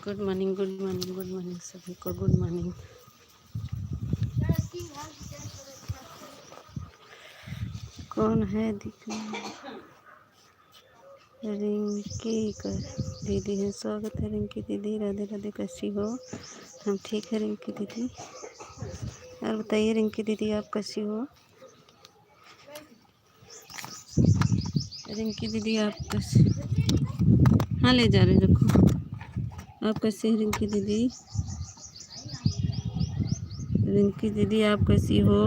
Good morning, good morning, good morning सभी को। Good morning. कौन है दिख रिंकी कर दीदी है। स्वागत है रिंकी दीदी। राधे राधे, कैसी हो? हम ठीक है रिंकी दीदी। और बताइए रिंकी दीदी, आप कैसी हो? रिंकी दीदी आप कैसे? हाँ ले जा रहे, रखो। आप कैसे हैं रिंकी दीदी? रिंकी दीदी आप कैसी हो?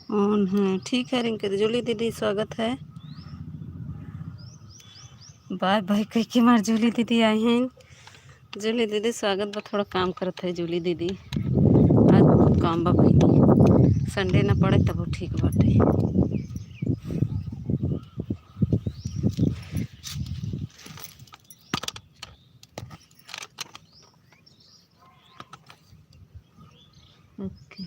ऑन है, ठीक है रिंकी जूली दीदी स्वागत है। बाय बाय कह के मार जूली दीदी आई हैं। जूली दीदी स्वागत बा, थोड़ा काम करत है जूली दीदी, आज बहुत काम बा भाई, संडे ना पड़े तब वो ठीक बाटे। ओके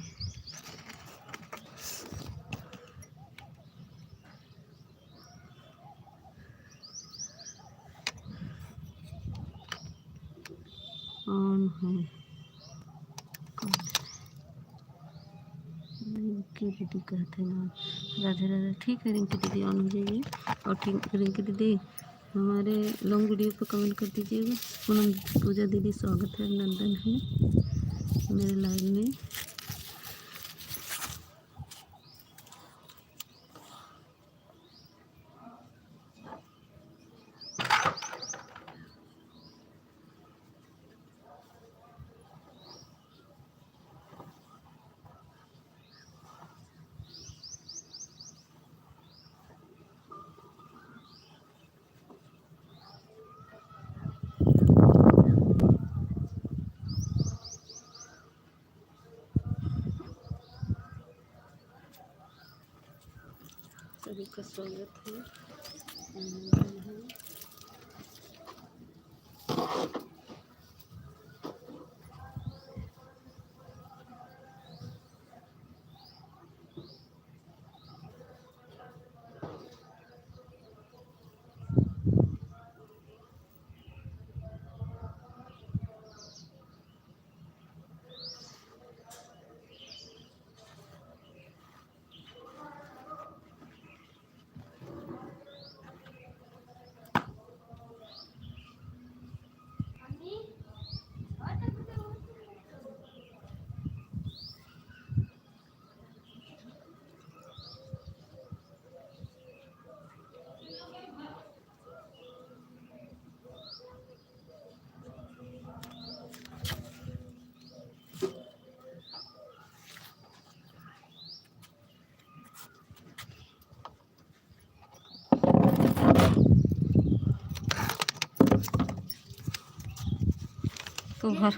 ऑन है रिंकी दीदी कहते हैं राधे राधे, ठीक है रिंकी दीदी ऑन हो जाइए। और ठीक रिंकी दीदी हमारे लॉन्ग वीडियो पर कमेंट कर दीजिएगा। पूनम पूजा दीदी स्वागत है, अभिनंदन है मेरे लाइव में। सभी का स्वागत है, अभिनंदन है। तो भर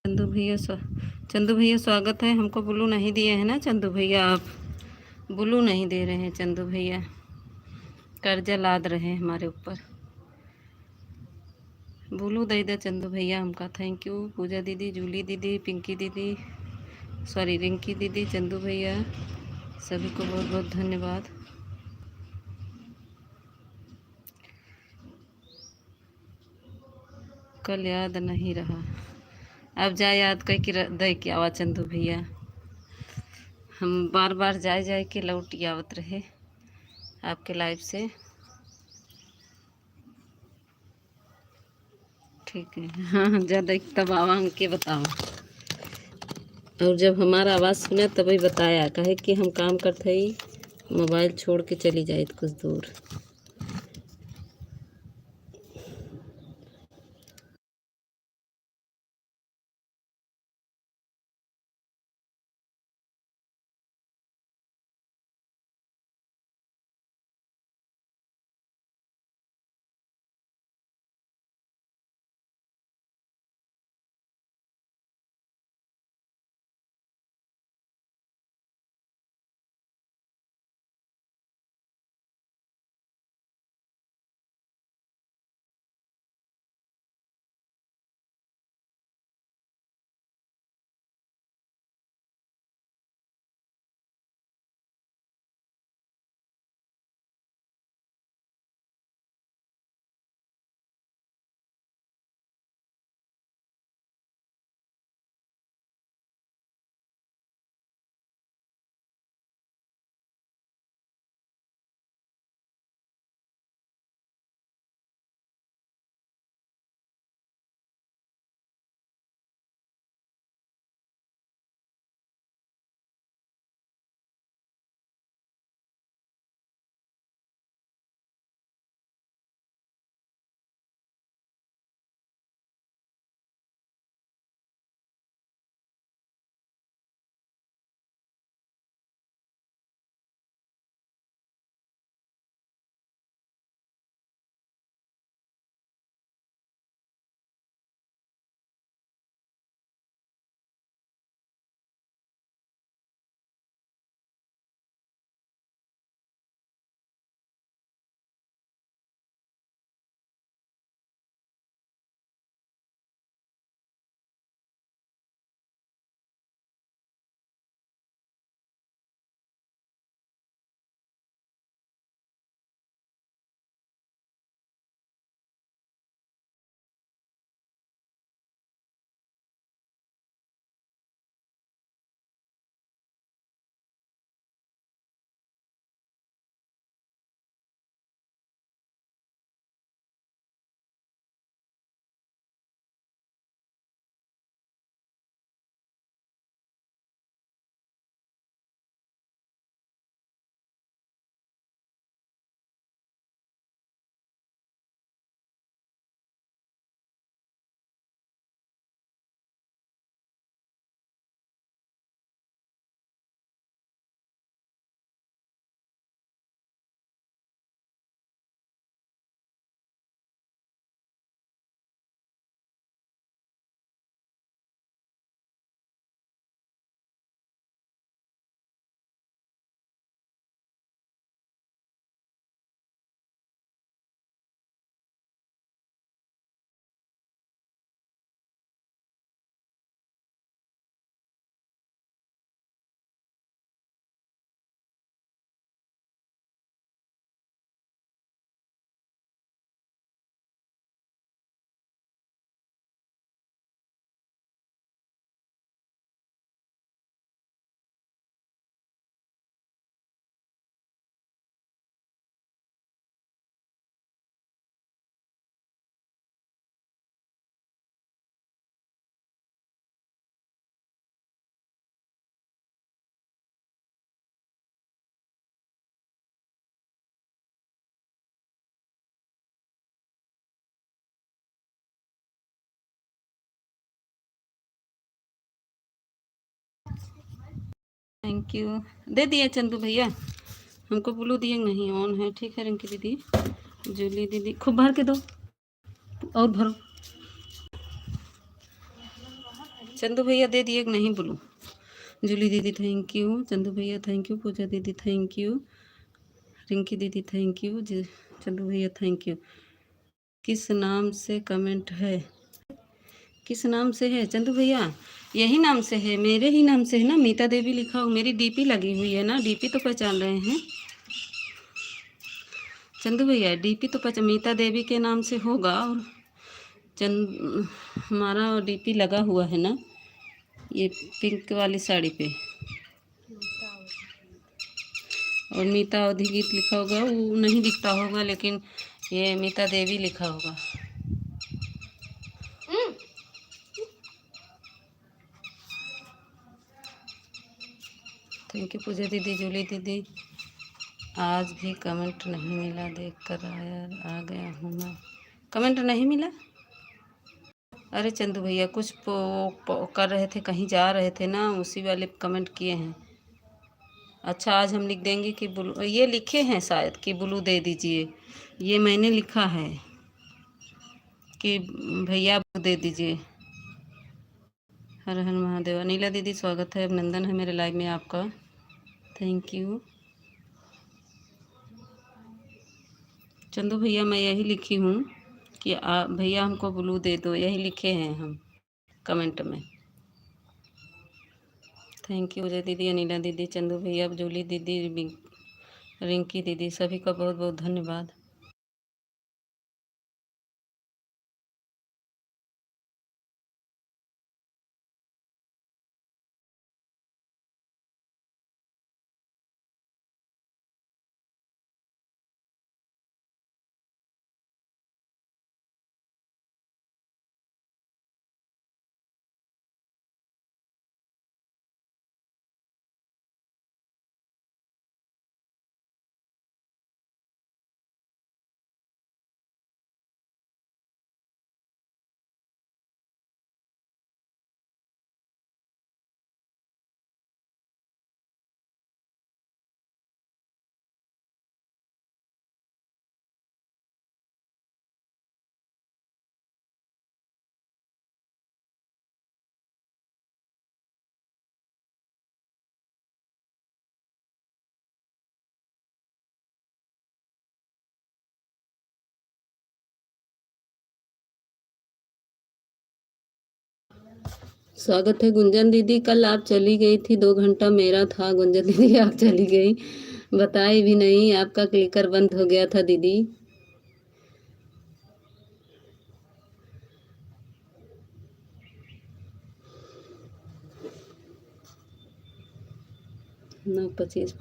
चंदू भैया स्वागत है। हमको ब्लू नहीं दिए हैं ना चंदू भैया, आप ब्लू नहीं दे रहे हैं चंदू भैया, कर्जा लाद रहे हैं हमारे ऊपर। ब्लू दे दे चंदू भैया हमका, थैंक यू। पूजा दीदी, जूली दीदी, पिंकी दीदी, सॉरी रिंकी दीदी, चंदू भैया, सभी को बहुत बहुत धन्यवाद। कल याद नहीं रहा, अब जा याद कह के दे के आवा चंदू भैया, हम बार बार जाए जाए के लौट आवत रहे आपके लाइव से। ठीक है, हाँ ज़्यादा तब आवा हमके बताओ, और जब हमारा आवाज़ सुना तभी बताया, कहे कि हम काम करते ही मोबाइल छोड़ के चली जाए कुछ दूर। Thank you. दे दिए चंदू भैया, हमको ब्लू दिए नहीं, ऑन है। ठीक है रिंकी दीदी, जूली दीदी खूब भर के दो और भरो। चंदू भैया दे दिए नहीं ब्लू। जूली दीदी थैंक यू, चंदू भैया थैंक यू, पूजा दीदी थैंक यू, रिंकी दीदी थैंक यू, चंदू भैया थैंक यू। किस नाम से कमेंट है? किस नाम से है चंदू भैया? यही नाम से है, मेरे ही नाम से है ना, मीता देवी लिखा हो। मेरी डीपी लगी हुई है ना, डीपी तो पहचान रहे हैं चंदू भैया, डीपी तो मीता देवी के नाम से होगा। और हमारा डीपी लगा हुआ है ना, ये पिंक वाली साड़ी पे, और मीता अवधि गीत लिखा होगा, वो नहीं दिखता होगा, लेकिन ये मीता देवी लिखा होगा। थैंक यू पूजा दीदी, जूली दीदी। आज भी कमेंट नहीं मिला, देख कर आ गया हूँ मैं। कमेंट नहीं मिला? अरे चंदू भैया कुछ कर रहे थे, कहीं जा रहे थे ना, उसी वाले कमेंट किए हैं। अच्छा आज हम लिख देंगे कि ब्लू, ये लिखे हैं शायद कि ब्लू दे दीजिए, ये मैंने लिखा है कि भैया ब्लू दे दीजिए। हर हर महादेव। अनिला दीदी स्वागत है, अभिनंदन है मेरे लाइव में आपका, थैंक यू। चंदू भैया मैं यही लिखी हूँ कि भैया हमको ब्लू दे दो, यही लिखे हैं हम कमेंट में। थैंक यू जय दीदी, अनिला दीदी, चंदू भैया, जूली दीदी, रिंकी दीदी, सभी का बहुत बहुत धन्यवाद। स्वागत है गुंजन दीदी, कल आप चली गई थी, 2 घंटा मेरा था। गुंजन दीदी आप चली गई, बताई भी नहीं, आपका क्लिकर बंद हो गया था दीदी। ना 25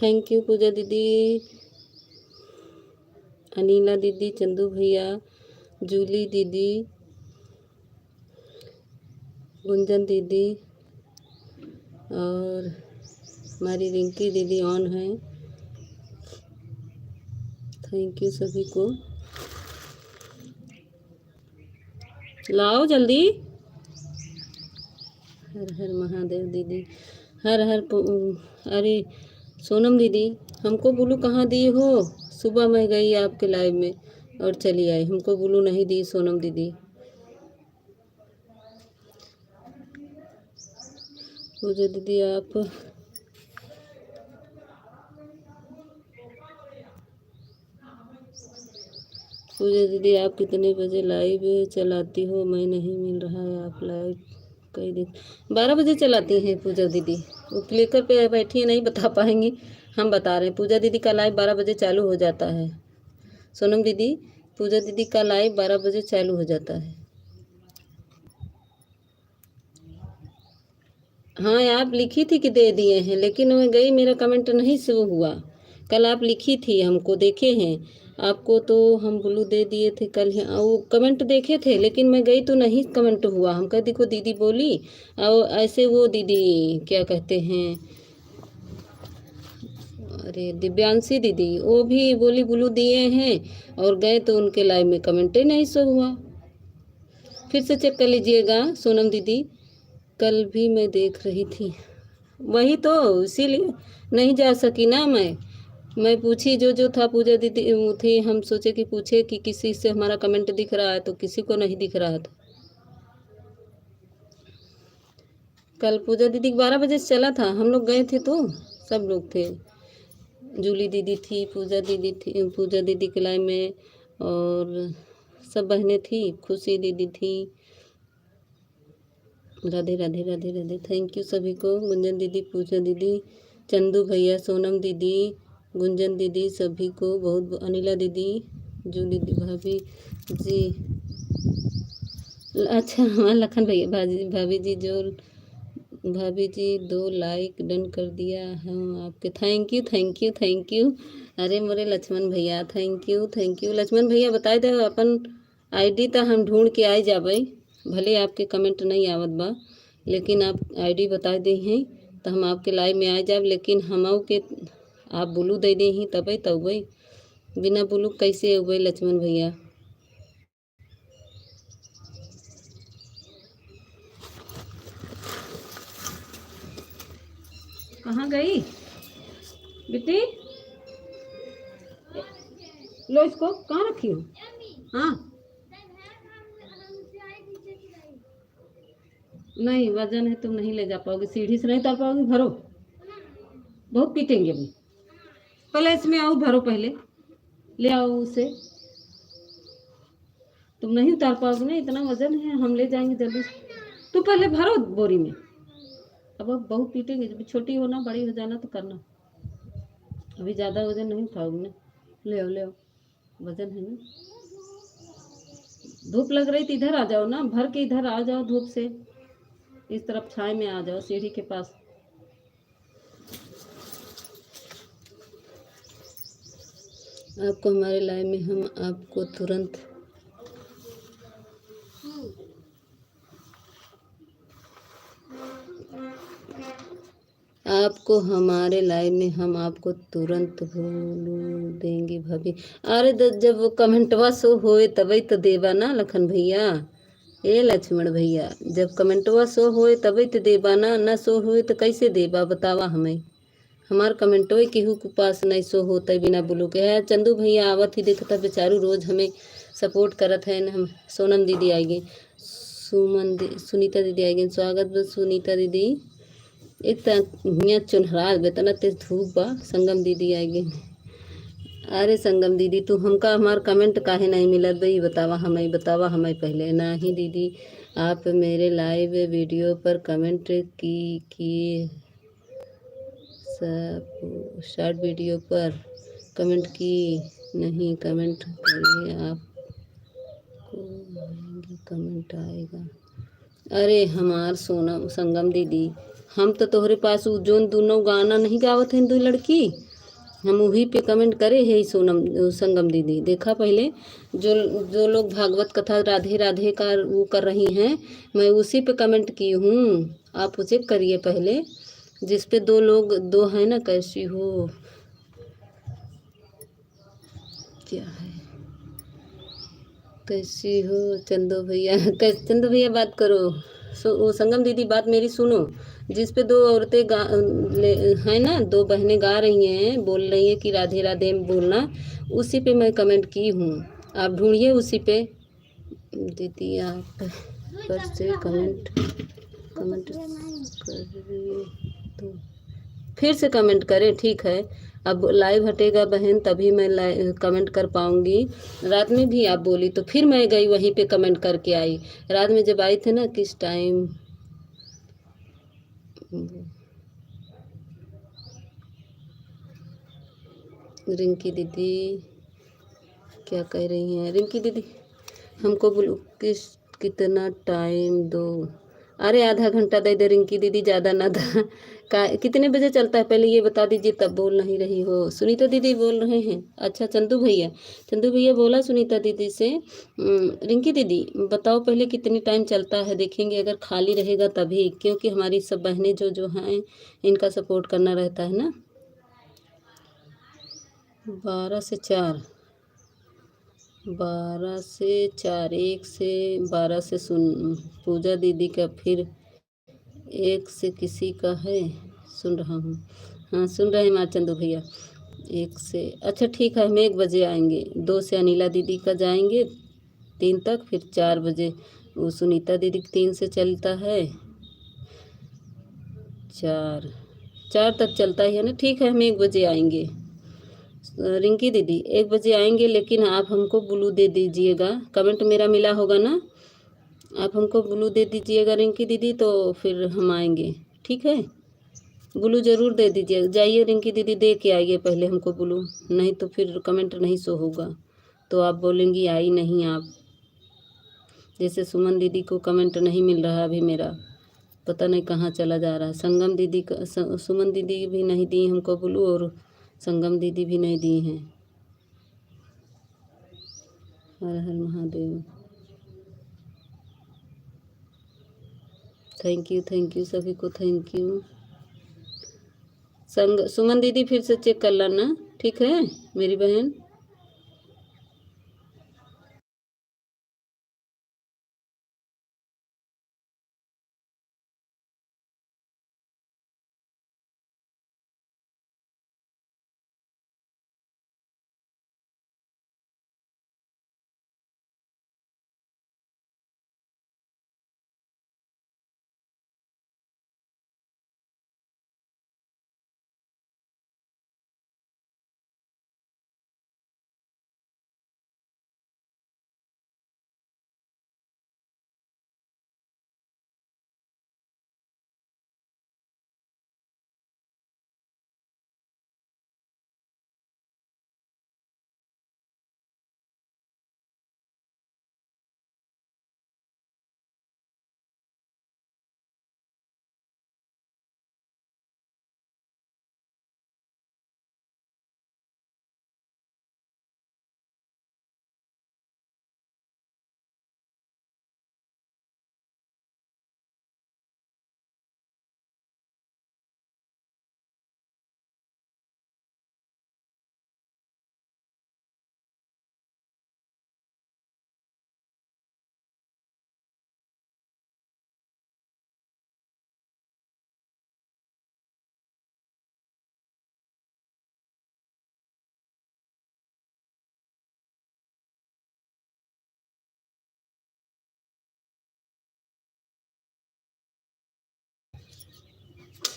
थैंक यू पूजा दीदी, अनीला दीदी, चंदू भैया, जूली दीदी, गुंजन दीदी और हमारी रिंकी दीदी ऑन है। थैंक यू सभी को। लाओ जल्दी। हर हर महादेव दीदी, हर हर अरे सोनम दीदी, हमको ब्लू कहाँ दी हो? सुबह मैं गई आपके लाइव में और चली आई, हमको ब्लू नहीं दी सोनम दीदी। पूजा दीदी आप पूजा दीदी आप कितने बजे लाइव चलाती हो? मैं नहीं मिल रहा है आप लाइव कई दिन। 12 बजे चलाती हैं पूजा दीदी, वो क्लिकर पे बैठी है, नहीं बता पाएंगी, हम बता रहे हैं। पूजा दीदी का लाइव 12 बजे चालू हो जाता है। सोनम दीदी, पूजा दीदी का लाइव 12 बजे चालू हो जाता है। हाँ आप लिखी थी कि दे दिए हैं, लेकिन मैं गई, मेरा कमेंट नहीं शो हुआ। कल आप लिखी थी, हमको देखे हैं आपको, तो हम ब्लू दे दिए थे कल ही, वो कमेंट देखे थे, लेकिन मैं गई तो नहीं कमेंट हुआ। हम कह देखो दीदी बोली, और ऐसे वो दीदी क्या कहते हैं, अरे दिव्यांशी दीदी, वो भी बोली ब्लू दिए हैं, और गए तो उनके लाइव में कमेंट ही नहीं शो हुआ। फिर से चेक कर लीजिएगा सोनम दीदी, कल भी मैं देख रही थी, वही तो इसीलिए नहीं जा सकी ना। मैं पूछी जो जो था, पूजा दीदी थी, हम सोचे कि पूछे कि किसी से हमारा कमेंट दिख रहा है, तो किसी को नहीं दिख रहा था। कल पूजा दीदी 12 बजे से चला था, हम लोग गए थे तो सब लोग थे। जूली दीदी थी, पूजा दीदी थी, पूजा दीदी के लाइव में, और सब बहनें थी, खुशी दीदी थी। राधे राधे राधे राधे, थैंक यू सभी को। गुंजन दीदी, पूजा दीदी, चंदू भैया, सोनम दीदी, गुंजन दीदी, सभी को बहुत, अनिला दीदी, जूली दीदी, भाभी जी, अच्छा हाँ लखन भैया, भाभी जी जो, भाभी जी 2 लाइक डन कर दिया हाँ आपके, thank you thank you thank you. अरे मोरे लक्ष्मण भैया, थैंक यू लक्ष्मण भैया, बताए दे अपन आईडी तो हम ढूंढ के आई जाबे, भले आपके कमेंट नहीं आवत बा, लेकिन आप आईडी बता दे हैं तो हम आपके लाइव में आ जाब, लेकिन हम के आप ब्लू दे दे ही तब तब, बिना ब्लू कैसे उबे लक्ष्मण भैया। कहाँ गई बेटी? लो इसको, कहाँ रखी हो? हाँ नहीं, वजन है, तुम नहीं ले जा पाओगे, सीढ़ी से नहीं उतार पाओगे, भरो, बहुत पीटेंगे अभी। पहले इसमें आओ, भरो पहले, ले आओ उसे, तुम नहीं उतार पाओगे ना, इतना वजन है, हम ले जाएंगे जल्दी से। तू पहले भरो बोरी में, अब बहुत पीटेंगे, जब छोटी हो ना, बड़ी हो जाना तो करना, अभी ज़्यादा वजन नहीं उठाओगे ना। ले आओ, वजन है ना। धूप लग रही थी, इधर आ जाओ ना, भर के इधर आ जाओ धूप से, इस तरफ छाए में आ जाओ, सीढ़ी के पास। आपको हमारे लाइव में हम आपको तुरंत आपको हमारे लाइव में हम आपको तुरंत भूल देंगे भाभी। अरे जब वो कमेंटवा शो होए तभी तो देवा ना लखन भैया, ए लक्ष्मण भैया, जब कमेंटवा शो होए तभी तो देवा ना शो होए तो कैसे देवा, बतावा हमें। हमार कमेंटवे केहू के पास नहीं शो होता है बिना ब्लू के। है चंदू भैया आवत ही देखता बेचारू, रोज हमें सपोर्ट करत है न। हम सोनम दीदी आई गई, सुनीता दीदी आई गई, स्वागत बस सुनीता दीदी। एक यहाँ चुनहरा बेतना तेज धूप बा। संगम दीदी आई गई। अरे संगम दीदी, तू हमका हमार कमेंट काहे नहीं मिलत भाई, बतावा हमें पहले। नहीं दीदी, आप मेरे लाइव वीडियो पर कमेंट की किए, शॉर्ट वीडियो पर कमेंट की नहीं, कमेंट करिए आपको कमेंट आएगा। अरे हमार सोना संगम दीदी, हम तो तोहरे पास जोन दोनों गाना नहीं गावत हैं, दो लड़की हम वहीं पे कमेंट करे है संगम दीदी, देखा पहले जो जो लोग भागवत कथा राधे राधे का वो कर रही हैं, मैं उसी पे कमेंट की हूँ। आप उसे करिए पहले, जिस पे दो लोग दो हैं ना, कैसी हो क्या है, कैसी हो चंदू भैया, चंदू भैया बात करो। वो संगम दीदी बात मेरी सुनो, जिस पे दो औरतें हैं ना, दो बहनें गा रही हैं, बोल रही हैं कि राधे राधे बोलना, उसी पे मैं कमेंट की हूँ। आप ढूंढिए उसी पे। दीदी आप पर से कमेंट कमेंट करिए तो फिर से कमेंट करें, ठीक है। अब लाइव हटेगा बहन तभी मैं कमेंट कर पाऊँगी। रात में भी आप बोली तो फिर मैं गई वहीं पे कमेंट करके आई। रात में जब आई थे ना, किस टाइम, रिंकी दीदी क्या कह रही हैं? रिंकी दीदी हमको बोलो कितना टाइम दो। अरे आधा घंटा दे दे रिंकी दीदी, ज़्यादा ना था। कितने बजे चलता है पहले ये बता दीजिए, तब बोल नहीं रही हो। सुनीता दीदी बोल रहे हैं, अच्छा चंदू भैया बोला सुनीता दीदी से। रिंकी दीदी बताओ पहले कितनी टाइम चलता है, देखेंगे अगर खाली रहेगा तभी, क्योंकि हमारी सब बहनें जो जो हैं इनका सपोर्ट करना रहता है ना। 12 से 4, 12 से 4, 1 से 12 से सुन पूजा दीदी का, फिर 1 से किसी का है, सुन रहा हूँ। हाँ सुन रहे हैं माँ चंदू भैया। 1 से, अच्छा ठीक है, हम 1 बजे आएंगे। 2 से अनिला दीदी का जाएंगे 3 तक, फिर 4 बजे वो सुनीता दीदी 3 से चलता है, 4 तक चलता ही है ना। ठीक है, हम 1 बजे आएंगे। रिंकी दीदी 1 बजे आएंगे, लेकिन आप हमको ब्लू दे दीजिएगा। कमेंट मेरा मिला होगा ना, आप हमको ब्लू दे दीजिएगा रिंकी दीदी, तो फिर हम आएंगे, ठीक है। ब्लू ज़रूर दे दीजिए, जाइए रिंकी दीदी दे के आइए पहले हमको ब्लू, नहीं तो फिर कमेंट नहीं शो होगा, तो आप बोलेंगी आई नहीं आप। जैसे सुमन दीदी को कमेंट नहीं मिल रहा अभी मेरा, पता नहीं कहाँ चला जा रहा है। संगम दीदी का सुमन दीदी भी नहीं दी हमको ब्लू, और संगम दीदी भी नहीं दी हैं। हर हर महादेव। थैंक यू सभी को, थैंक यू। सुमन दीदी फिर से चेक कर लेना, ठीक है मेरी बहन।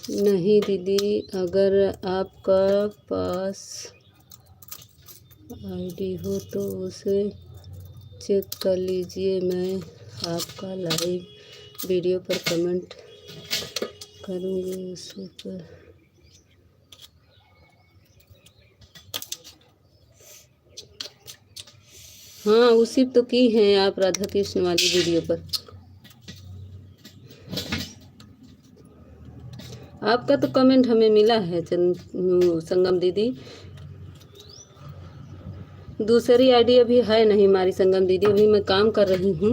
नहीं दीदी, अगर आपका पास आईडी हो तो उसे चेक कर लीजिए, मैं आपका लाइव वीडियो पर कमेंट करूँगी उस पर। हाँ उसी तो की हैं आप, राधा कृष्ण वाली वीडियो पर। आपका तो कमेंट हमें मिला है संगम दीदी, दूसरी आईडी अभी है नहीं हमारी संगम दीदी, अभी मैं काम कर रही हूँ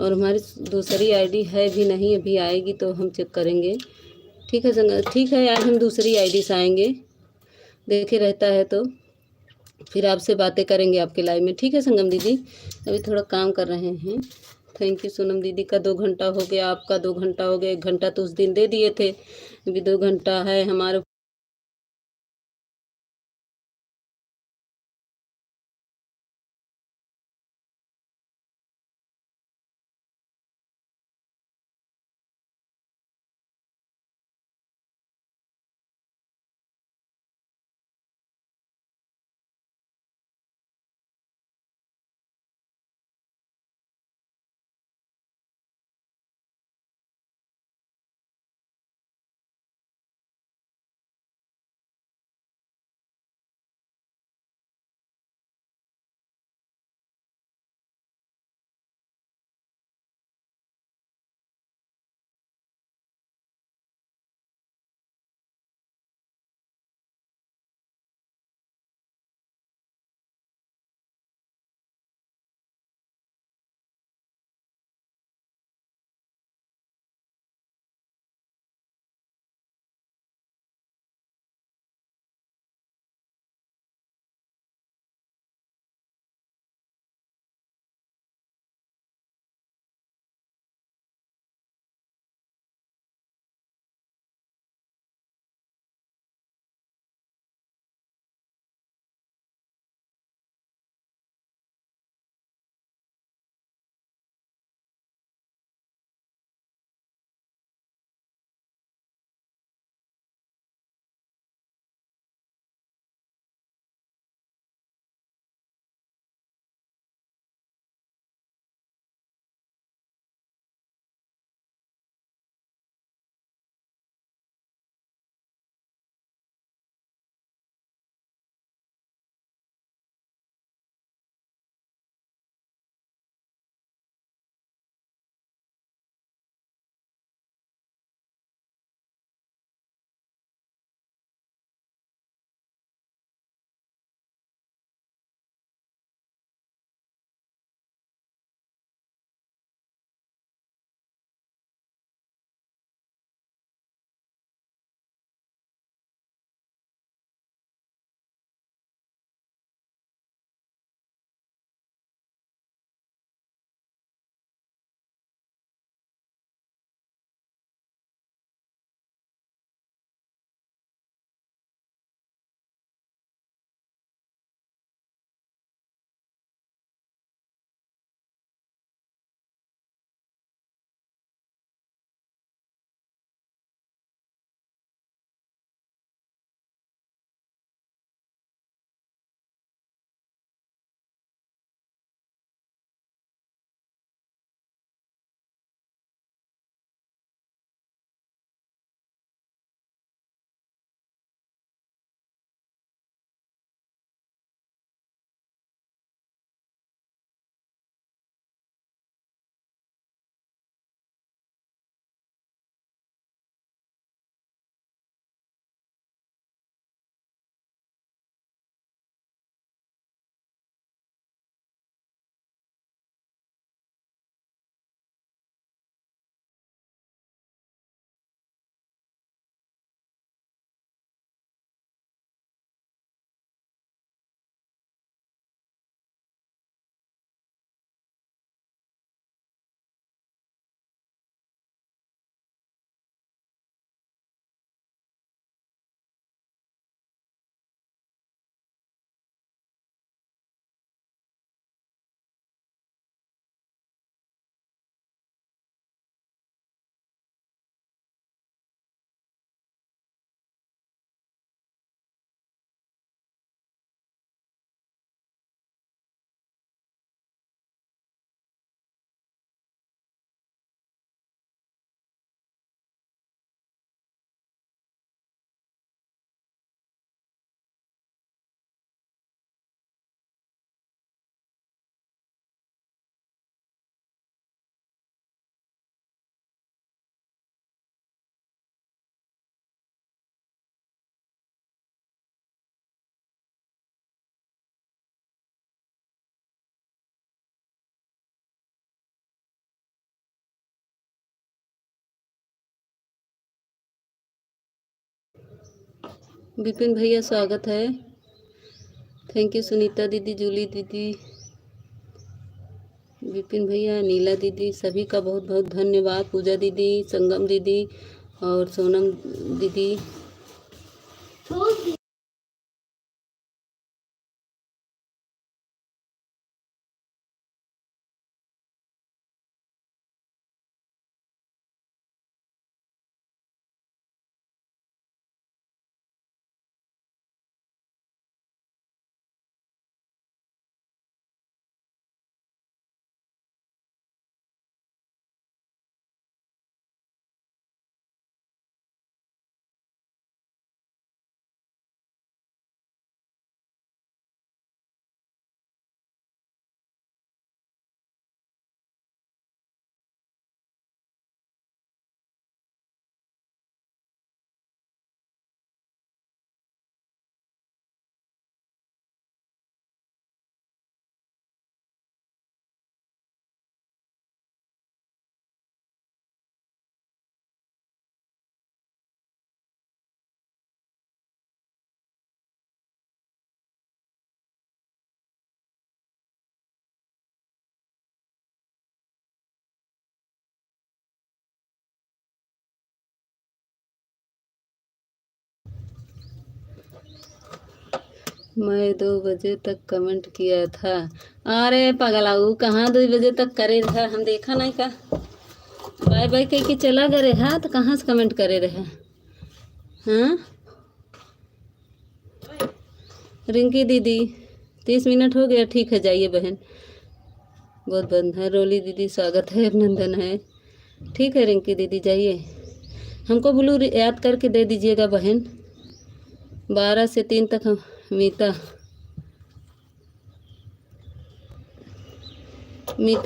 और हमारी दूसरी आईडी है भी नहीं, अभी आएगी तो हम चेक करेंगे। ठीक है संगम, ठीक है, आज हम दूसरी आईडी से आएंगे, देखे रहता है तो फिर आपसे बातें करेंगे आपके लाइव में। ठीक है संगम दीदी, अभी थोड़ा काम कर रहे हैं। थैंक यू सोनम दीदी का 2 घंटा हो गया, आपका 2 घंटा हो गया, 1 घंटा तो उस दिन दे दिए थे, अभी 2 घंटा है हमारे। विपिन भैया स्वागत है। थैंक यू सुनीता दीदी, जूली दीदी, विपिन भैया, नीला दीदी, सभी का बहुत बहुत धन्यवाद। पूजा दीदी, संगम दीदी और सोनम दीदी। मैं 2 बजे तक कमेंट किया था। अरे पगलाऊ, कहाँ 2 बजे तक करे रहा? हम देखा नहीं का। बाय बाय कह के चला गए हा, तो कहाँ से कमेंट करे रहे? हाँ रिंकी दीदी, 30 मिनट हो गया। ठीक है, जाइए बहन। बहुत बंद है। रोली दीदी स्वागत है, अभिनंदन है। ठीक है रिंकी दीदी, जाइए। हमको ब्लू याद करके दे दीजिएगा बहन। 12 से 3 तक हम मीता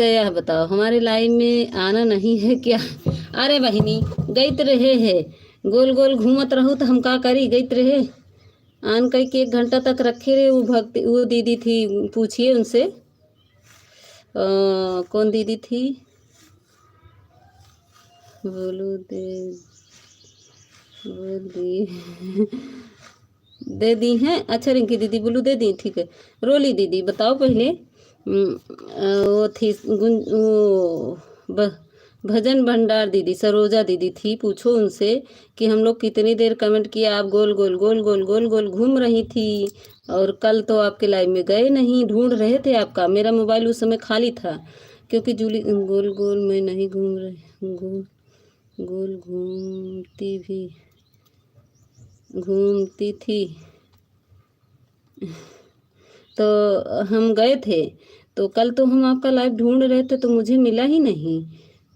यह बताओ, हमारे लाइन में आना नहीं है क्या? अरे बहिनी, गईत रहे है, गोल गोल घूमत रहू तो हम का करी? गईत रहे आन कई के 1 घंटा तक रखे रहे। वो भक्ति, वो दीदी थी, पूछिए उनसे। कौन दीदी थी? बोलो दे, बोल दी दे दी हैं। अच्छा रिंकी दीदी बोलू दे दी, ठीक है। रोली दीदी बताओ पहले। वो थी भजन भंडार दीदी, सरोजा दीदी थी, पूछो उनसे कि हम लोग कितनी देर कमेंट किया। आप गोल गोल गोल गोल गोल गोल घूम रही थी। और कल तो आपके लाइव में गए नहीं, ढूंढ रहे थे आपका। मेरा मोबाइल उस समय खाली था, क्योंकि जूली गोल गोल मैं नहीं घूम रही, गोल गोल घूमती थी। तो हम गए थे, तो कल तो हम आपका लाइव ढूंढ रहे थे, तो मुझे मिला ही नहीं,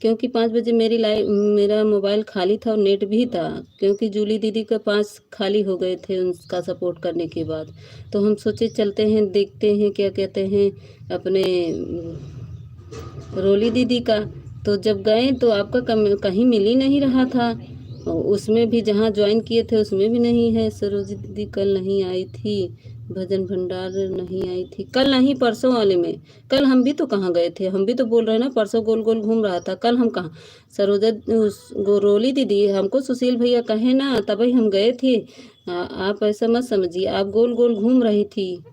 क्योंकि 5 बजे मेरा मोबाइल खाली था और नेट भी था, क्योंकि जूली दीदी के 5 खाली हो गए थे उनका सपोर्ट करने के बाद। तो हम सोचे चलते हैं, देखते हैं क्या कहते हैं अपने रोली दीदी का। तो जब गए तो आपका कहीं मिल ही नहीं रहा था। उसमें भी जहाँ ज्वाइन किए थे उसमें भी नहीं है। सरोजी दीदी कल नहीं आई थी, भजन भंडार नहीं आई थी। कल नहीं, परसों वाले में। कल हम भी तो कहाँ गए थे? हम भी तो बोल रहे हैं ना, परसों गोल गोल घूम रहा था। कल हम कहाँ? सरोजा गोरोली दीदी हमको सुशील भैया कहे ना, तभी हम गए थे। आप ऐसा मत समझिए, आप गोल गोल घूम रही थी।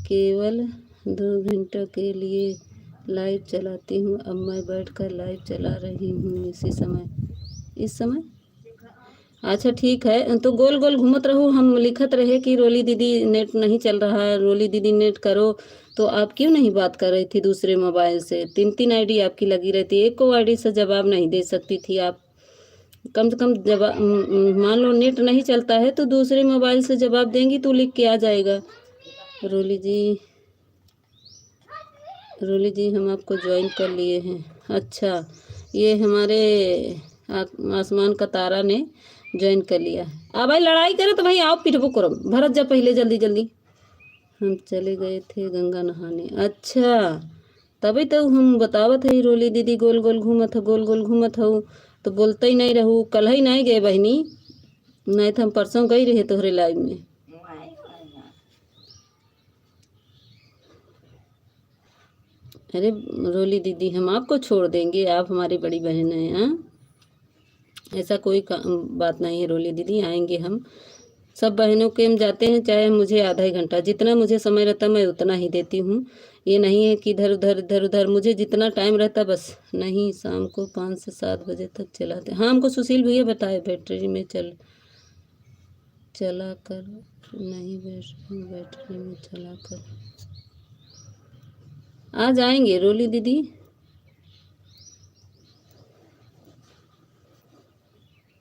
केवल 2 घंटा के लिए लाइव चलाती हूँ। अब मैं बैठकर लाइव चला रही हूँ इस समय। अच्छा ठीक है, तो गोल गोल घूमत रहो। हम लिखत रहे कि रोली दीदी नेट नहीं चल रहा है, रोली दीदी नेट करो। तो आप क्यों नहीं बात कर रही थी दूसरे मोबाइल से? 3 आईडी आपकी लगी रहती, एक को आईडी से जवाब नहीं दे सकती थी आप? कम से कम जवाब, मान लो नेट नहीं चलता है तो दूसरे मोबाइल से जवाब देंगी तो लिख के आ जाएगा। रोली जी हम आपको ज्वाइन कर लिए हैं। अच्छा, ये हमारे आसमान का तारा ने ज्वाइन कर लिया है। भाई लड़ाई करे तो भाई आओ पिटबो करो, भरत जा पहले जल्दी जल्दी। हम चले गए थे गंगा नहाने। अच्छा, तभी तो हम बतावत है रोली दीदी गोल गोल घूमत हो, गोल गोल घूमत हो, तो बोलते ही नहीं रहू। कल ही नहीं गए बहनी, नहीं तो हम परसों गई रहे तोहरे लाइव में। अरे रोली दीदी हम आपको छोड़ देंगे, आप हमारी बड़ी बहन हैं। हाँ, ऐसा कोई बात नहीं है रोली दीदी, आएंगे हम। सब बहनों के हम जाते हैं, चाहे मुझे आधा ही घंटा, जितना मुझे समय रहता मैं उतना ही देती हूँ। ये नहीं है कि इधर उधर मुझे जितना टाइम रहता बस। नहीं, शाम को 5 से 7 बजे तक चलाते। हाँ, हमको सुशील भैया बताए बैटरी में चला कर नहीं, बैटरी में चला कर आ जाएंगे। रोली दीदी,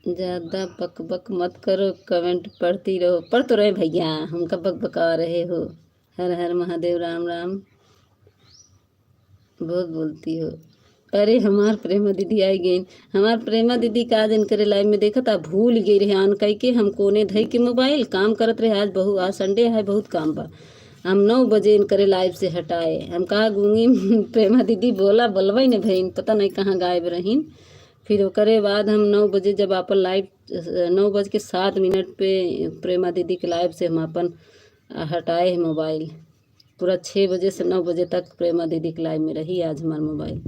ज़्यादा बक बक मत करो, कमेंट पढ़ती रहो। पढ़ तो रहे भैया, हमका बक बका रहे हो। हर हर महादेव, राम राम। बहुत बोलती हो। अरे हमार प्रेमा दीदी आई गई। हमार प्रेमा दीदी का आज इनकरे लाइव में देखा था, भूल गई रहे आन कह के। हम कोने धई के मोबाइल काम करत रहे। आज संडे है, बहुत काम बा। हम 9 बजे इनकरे लाइव से हटाए। हम कहा गूंगी प्रेमा दीदी बोला बलवई ने भईन, पता नहीं कहाँ गायब रहीन। फिर ओकरे बाद हम 9 बजे जब अपन लाइव 9:07 पे प्रेमा दीदी के लाइव से हम अपन हटाए है मोबाइल। पूरा 6 बजे से 9 बजे तक प्रेमा दीदी के लाइव में रही आज हमार मोबाइल।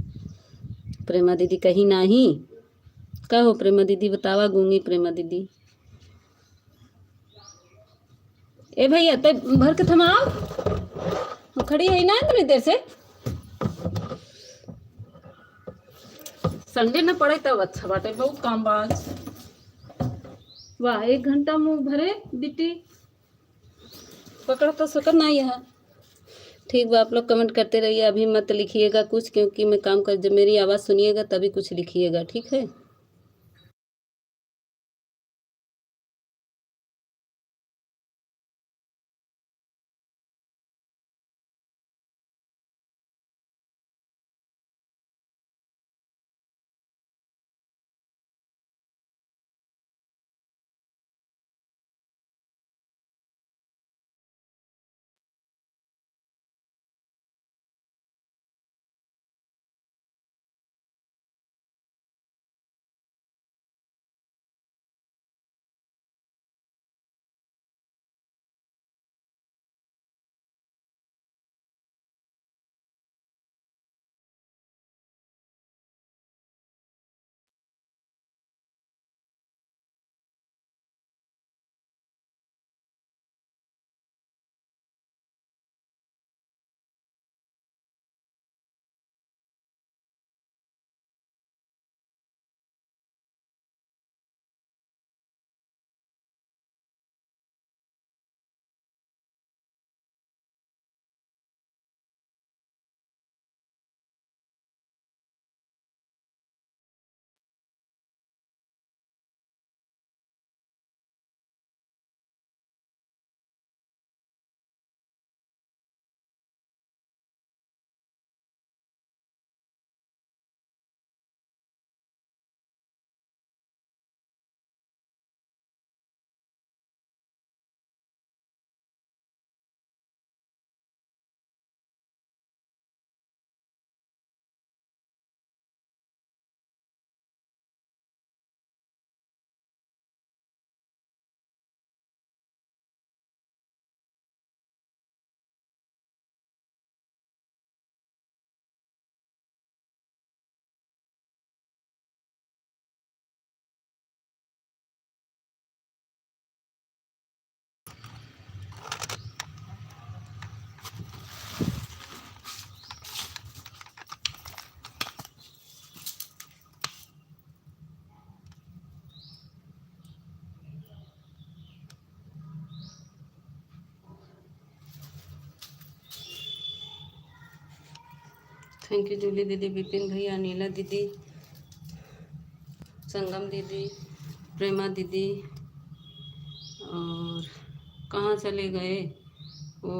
प्रेमा दीदी कहीं नाही का हो? प्रेमा दीदी बतावा गूंगी प्रेमा दीदी। ए भैया ते भर के थमाओ, हम खड़ी है ना इतनी देर से। संडे न पड़े तब अच्छा बाटे, बहुत काम बाज। वाह, 1 घंटा मुँह भरे बिटी पकड़ तो सकर ना यहाँ। ठीक बा, आप लोग कमेंट करते रहिए, अभी मत लिखिएगा कुछ, क्योंकि मैं काम कर, जब मेरी आवाज़ सुनिएगा तभी कुछ लिखिएगा, ठीक है। थैंक यू जूली दीदी, विपिन भैया, नीला दीदी, संगम दीदी, प्रेमा दीदी। और कहाँ चले गए वो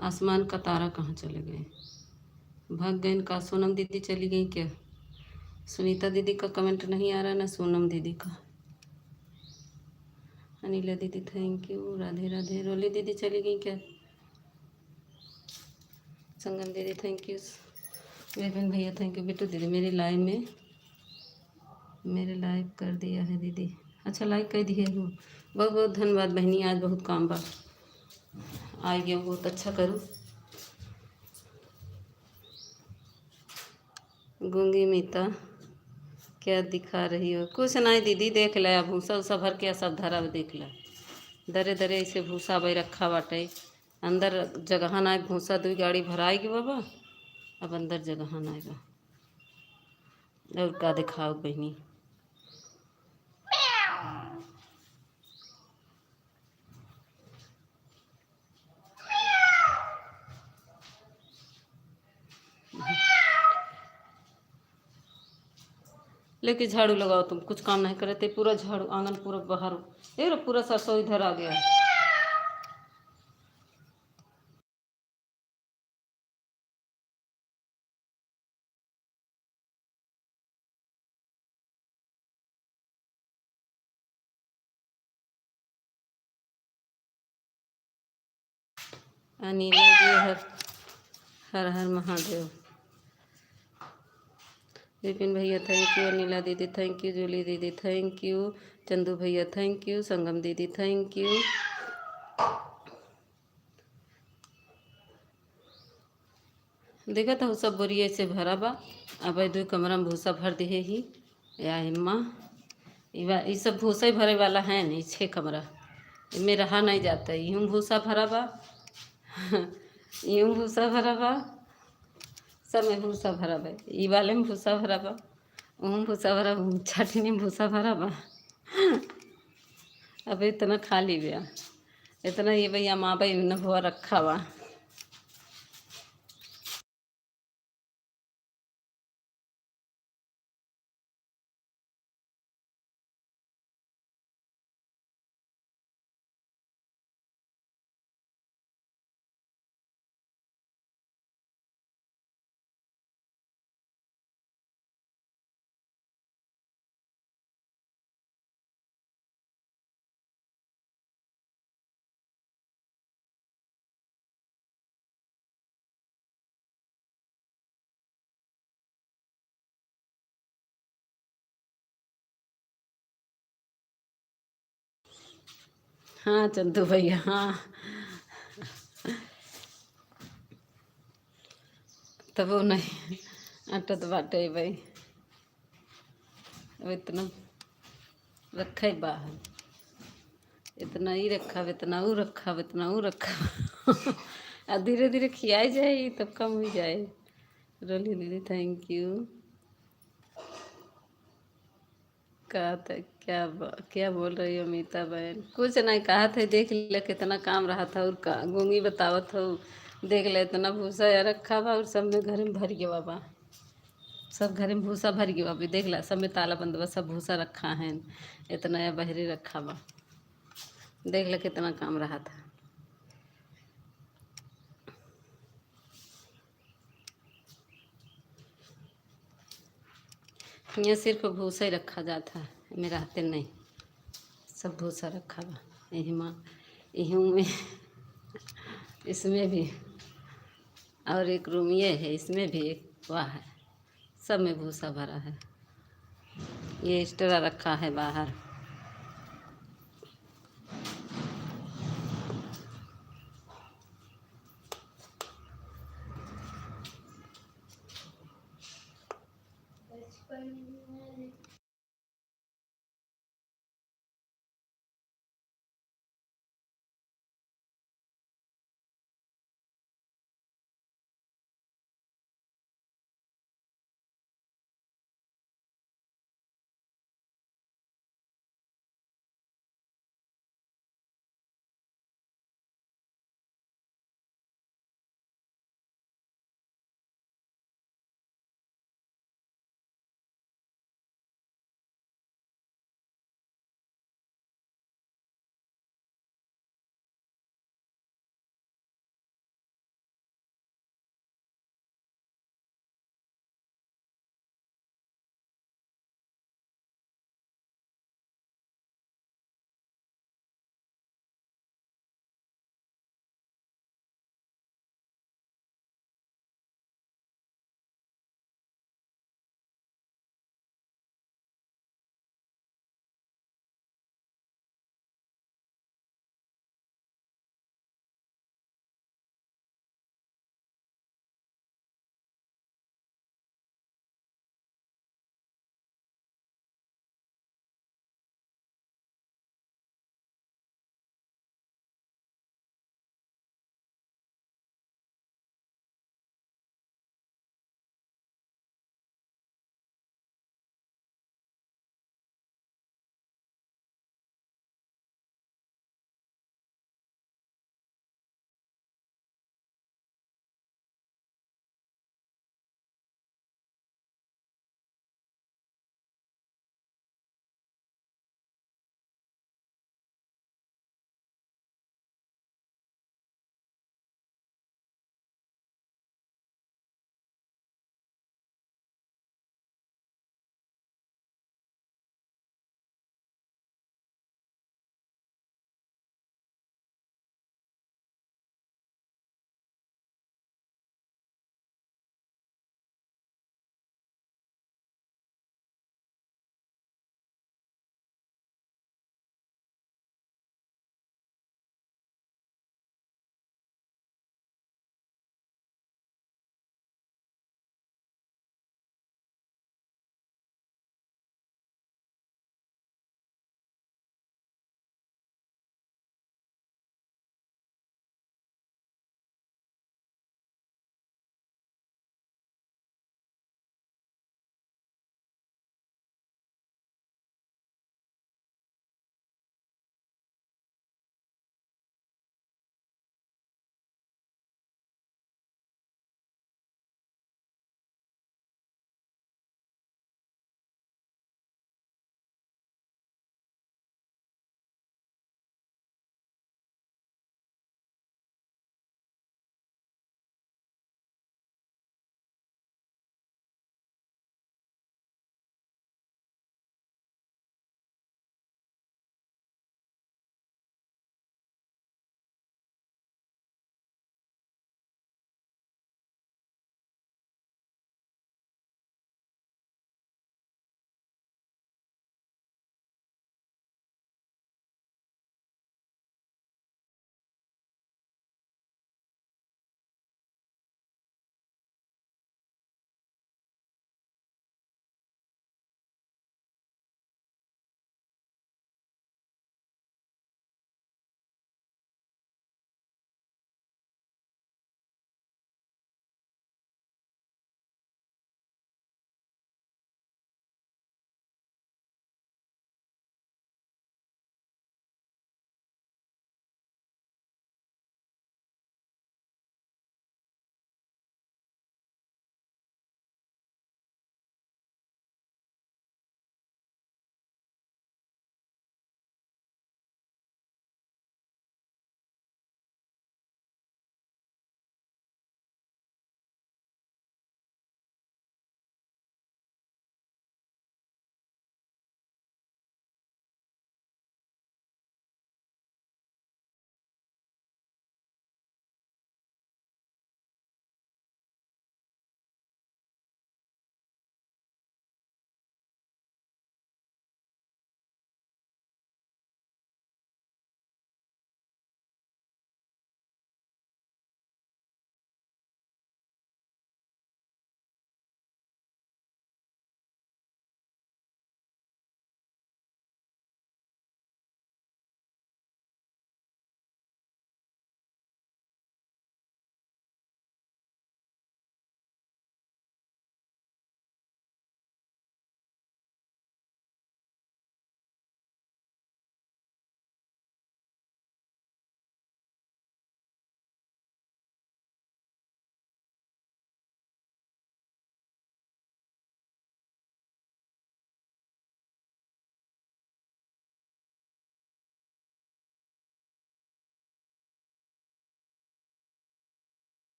आसमान का तारा, कहाँ चले गए? भाग गए इनका। सोनम दीदी चली गई क्या? सुनीता दीदी का कमेंट नहीं आ रहा ना, सोनम दीदी का। अनिला दीदी थैंक यू, राधे राधे। रोली दीदी चली गई क्या? संगम दीदी थैंक यू, विपिन भैया थैंक यू। बिट्टू दीदी मेरे लाइव कर दिया है दीदी। अच्छा, लाइक कर दिए हो, बहुत बहुत धन्यवाद बहनी। आज बहुत काम बा, आ गया, बहुत अच्छा करूँ। गूंगी मीता क्या दिखा रही हो? कुछ नहीं दीदी, देख ले भूसा उसा भर के सब धरा देख ले। दरे दरे ऐसे भूसा भाई रखा बाटे। अंदर जगह ना भूसा दुई गाड़ी भराएगी बाबा। अब अंदर जगह ना आएगा। और का दिखाओ बहनी। लेके झाड़ू लगाओ, तुम कुछ काम नहीं करे थे। पूरा झाड़ू आंगन पूरा बाहर। ये लो पूरा सरसों इधर आ गया है। अनिला जी हर हर हर महादेव। विपिन भैया थैंक यू, अनिला दीदी थैंक यू, जूली दीदी थैंक यू, चंदू भैया थैंक यू, संगम दीदी थैंक यू। देखा था सब बोरिए से भरा बा। अब दो कमरा में भूसा भर दिए ही या हिम्मा। ये सब भूसा ही भरे वाला है नहीं। 6 कमरा इनमें रहा नहीं जाता। यूँ भूसा भरा बा। यूँ भूसा भरा बा। सब में भूसा भरा बा। ई वाले में भूसा भरा बा। भूसा भरा, छठनी में भूसा भरा बा। अब इतना खाली बा। इतना ये भैया माँ भाई न हुआ रखा बा। हाँ चंदू भैया हाँ। तब वो नहीं अटत बाटे भाई। अब इतना रखा ही बाहर। इतना ही रखा, इतना वो रखा, इतना वो रखा। और धीरे धीरे खियाई जाए तब कम हो जाए। रोली दीदी थैंक यू। कहा था क्या बोल रही हो अमिता बहन? कुछ नहीं कहा था। देख ले कितना काम रहा था। और का गूंगी बतावत हो। देख ले इतना भूसा या रखा बा और सब में घर में भर गया बाबा। सब घर में भूसा भर गया बाबी। देख ला सब में ताला बंद बा, सब भूसा रखा है। इतना या बहरी रखा बा। देख ले कितना काम रहा था। यहाँ सिर्फ भूसा ही रखा जाता है, में रहते नहीं। सब भूसा रखा बा। यही माँ यहीं में। इसमें भी और एक रूम ये है, इसमें भी एक वह है। सब में भूसा भरा है। ये एक्स्ट्रा रखा है बाहर।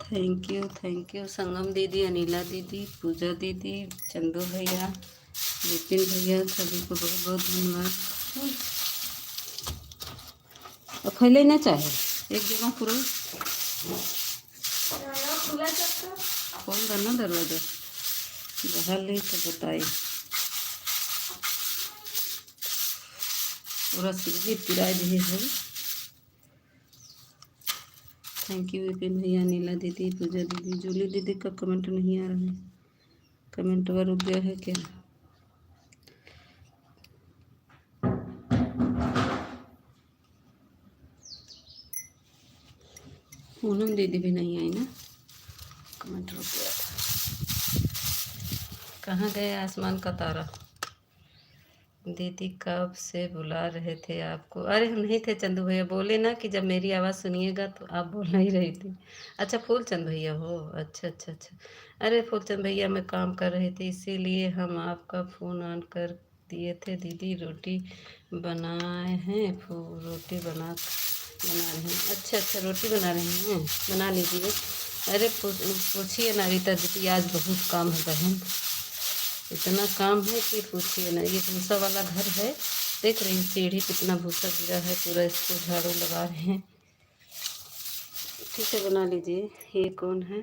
थैंक यू संगम दीदी, अनिला दीदी, पूजा दीदी, चंदू भैया, विपिन भैया, सभी को बहुत बहुत धन्यवाद। और फैले ना चाहे एक जगह पूरा खोल देना दरवाजा बाहर ले तो बताइए पूरा सीधी पिराई भी है। थैंक यू विपिन भैया, नीला दीदी, पूजा दीदी, जूली दीदी का कमेंट नहीं आ रहा है, कमेंट वह रुक गया है क्या? पूनम दीदी भी नहीं आई ना, कमेंट रुक गया था। कहाँ गए आसमान का तारा? दीदी कब से बुला रहे थे आपको? अरे हम नहीं थे चंदू भैया, बोले ना कि जब मेरी आवाज़ सुनिएगा तो आप बोलना ही रही थी। अच्छा फूलचंद भैया हो, अच्छा अच्छा अच्छा। अरे फूलचंद भैया मैं काम कर रहे थे इसीलिए हम आपका फ़ोन ऑन कर दिए थे। दीदी रोटी बनाए हैं, रोटी बना रहे हैं। अच्छा अच्छा रोटी बना रहे हैं, बना लीजिए। अरे पूछिए ना रीता दीदी, आज बहुत काम है बहन, इतना काम है कि पूछिए ना। ये भूसा वाला घर है, देख रही हैं सीढ़ी कितना भूसा गिरा है, पूरा इसको झाड़ू लगा रहे हैं। ठीक है बना लीजिए। ये कौन है?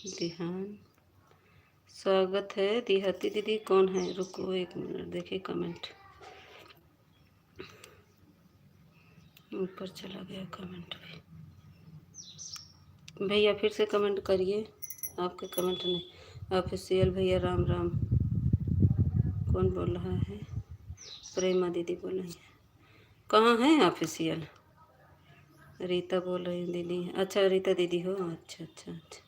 दिहान, स्वागत है। दिहाती दीदी कौन है? रुको एक मिनट, देखिए कमेंट ऊपर चला गया कमेंट भी। भैया फिर से कमेंट करिए, आपके कमेंट नहीं। ऑफिशियल भैया राम राम। कौन बोल रहा है? प्रेमा दीदी बोल रही है। कहाँ हैं ऑफिशियल? रीता बोल रही हूँ दीदी। अच्छा रीता दीदी हो, अच्छा अच्छा अच्छा।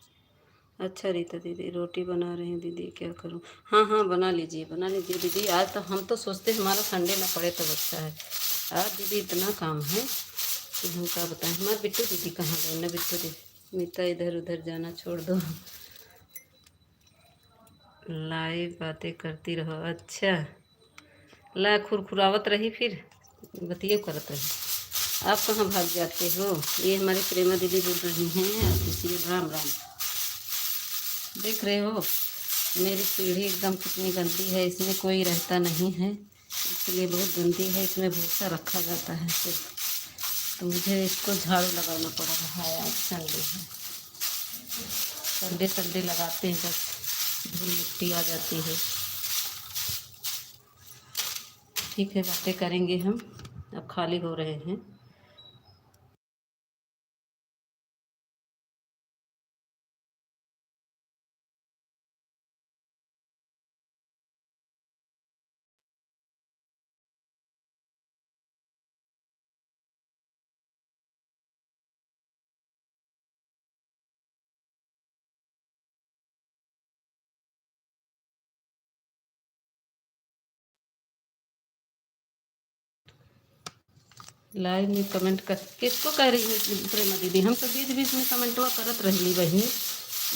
अच्छा रीता दीदी रोटी बना रही हैं दीदी, क्या करूँ? हाँ हाँ बना लीजिए दीदी। आज तो हम तो सोचते हमारा संडे ना पड़े तो अच्छा है, आज दीदी इतना काम है कि हम क्या बताएं। हमारे बिट्टू दीदी कहाँ गए ना? बिट्टू दीदी मीता इधर उधर जाना छोड़ दो, लाइव बातें करती रहो। अच्छा ला खुरखुरावत रही फिर बतिया करत रही। आप कहाँ भाग जाते हो? ये हमारी प्रेमा दीदी बोल रही हैं, आप इसलिए राम राम। देख रहे हो मेरी सीढ़ी एकदम कितनी गंदी है, इसमें कोई रहता नहीं है, इसलिए बहुत गंदी है, इसमें भूसा रखा जाता है तो मुझे इसको झाड़ू लगाना पड़ रहा है। आज संडे है, संडे संडे लगाते हैं, बस धूल मिट्टी आ जाती है। ठीक है बातें करेंगे हम, अब खाली हो रहे हैं। लाइव में कमेंट कर किसको कह रही है प्रेमा दीदी? हम तो बीच बीच में कमेंटवा करत रही बहनी,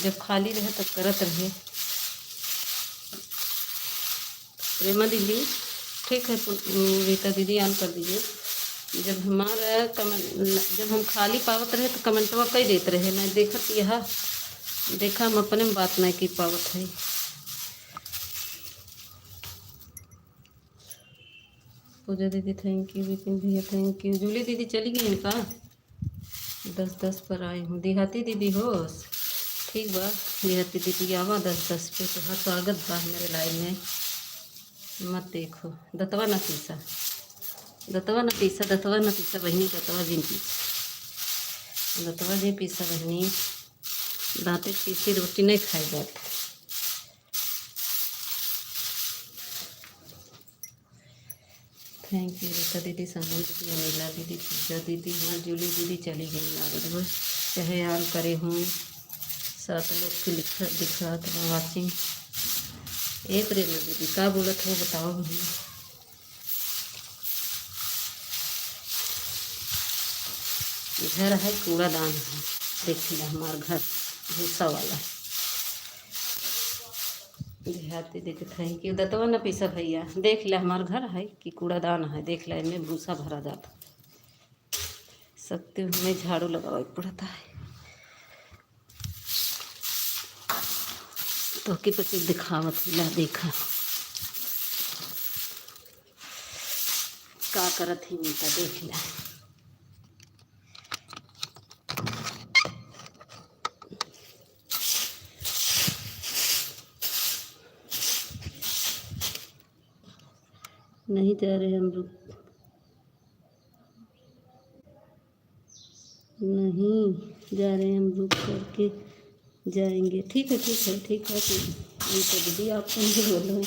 जब खाली रहे तब करत रहे। प्रेमा दीदी ठीक है, रीता दीदी ऑन कर दीजिए। जब हमारा कमेंट, जब हम खाली पावत रहे तो कमेंटवा कई देते रहे, मैं देखत यह देखा हम अपने में बात नहीं की पावत है। पूजा दीदी थैंक यू, विपिन भैया थैंक यू, जूली दीदी चली गई इनका 10-10 पर आई हूँ। देहाती दीदी हो, ठीक बा देहाती दीदी आवा 10-10 पे, तो हर स्वागत बा मेरे लाइन में। मत देखो दतवा न पीसा, दतवा न पीसा, दतवा न पीसा बहनी, दतवा जी पीसा, दतवा जी पीसा बहनी, दाँते पीसी रोटी नहीं खाई जाती। थैंक यू रीता दीदी, संगम दीदी, अनिला दीदी, पूजा दीदी। हाँ जूली दीदी चली गई लागत बस, चाहे ऑन करे हूँ 7 लोग की दिखा तो वाचिंग। ए प्रेमा दीदी का बोलत हो बताओ हमें? घर है कूड़ादान है, देखिए हमारा घर भूसा वाला। देहाती दीदी थैंक यू, दतवा न पीसा भैया, देख ले हमार घर है कि कूड़ादान है, देख ले इनमें भूसा भरा जाता। सकती हूँ मैं, झाड़ू लगाना पड़ता है। तो के पति दिखावत ला देखा का करत ही उनका देख ला। नहीं जा रहे हम लोग, नहीं जा रहे हम लोग करके जाएंगे। ठीक है ठीक है ठीक है, ये तो दीदी आपको नहीं बोलो।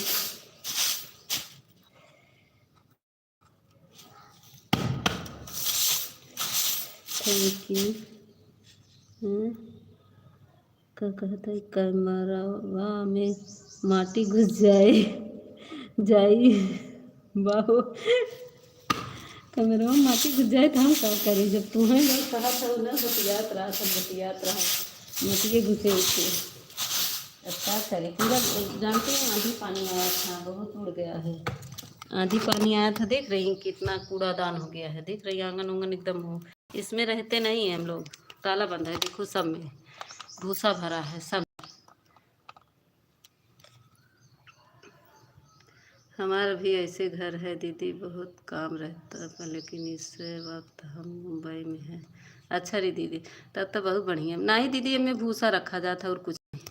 Thank you. हाँ, क्या कहता है, कमरवा में माटी घुस जाए जाई बाहो, कमरवा में माटी घुस जाए तो हम क्या करें, जब तुम्हें लोग कहा था ना बतियात रहा, सब बतियात रहा, मटिए घुसे उठे। अच्छा करे पूरा, जानते हैं आंधी पानी आया था, बहुत उड़ गया है। आंधी पानी आया था, देख रही हैं कितना कूड़ादान हो गया है, देख रही हैं आंगन उंगन एकदम हो। इसमें रहते नहीं हैं हम लोग, ताला बंद है, देखो सब में भूसा भरा है सब। हमारा भी ऐसे घर है दीदी, बहुत काम रहता है, लेकिन इस वक्त हम मुंबई में हैं। अच्छा रे दीदी, तब तो बहुत बढ़िया। नहीं दीदी, हमें भूसा रखा जाता और कुछ नहीं,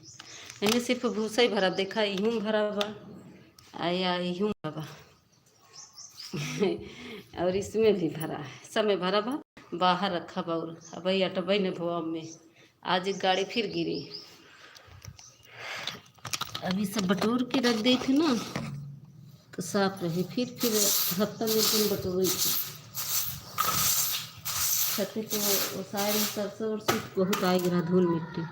हमें सिर्फ भूसा ही भरा, देखा यूँ भरा हुआ आया, यूँ भरा बा। और इसमें भी भरा है, सब में भरा बा, बाहर रखा बा। और अबई अटबई ने भुआ में आज एक गाड़ी फिर गिरी, अभी सब बटोर के रख दी थी ना तो साफ रहे, फिर हफ्ता में एक दिन बटोरी थी। छत पे वो सारे सरसों उरसों बहुत आ गिरा, धूल मिट्टी।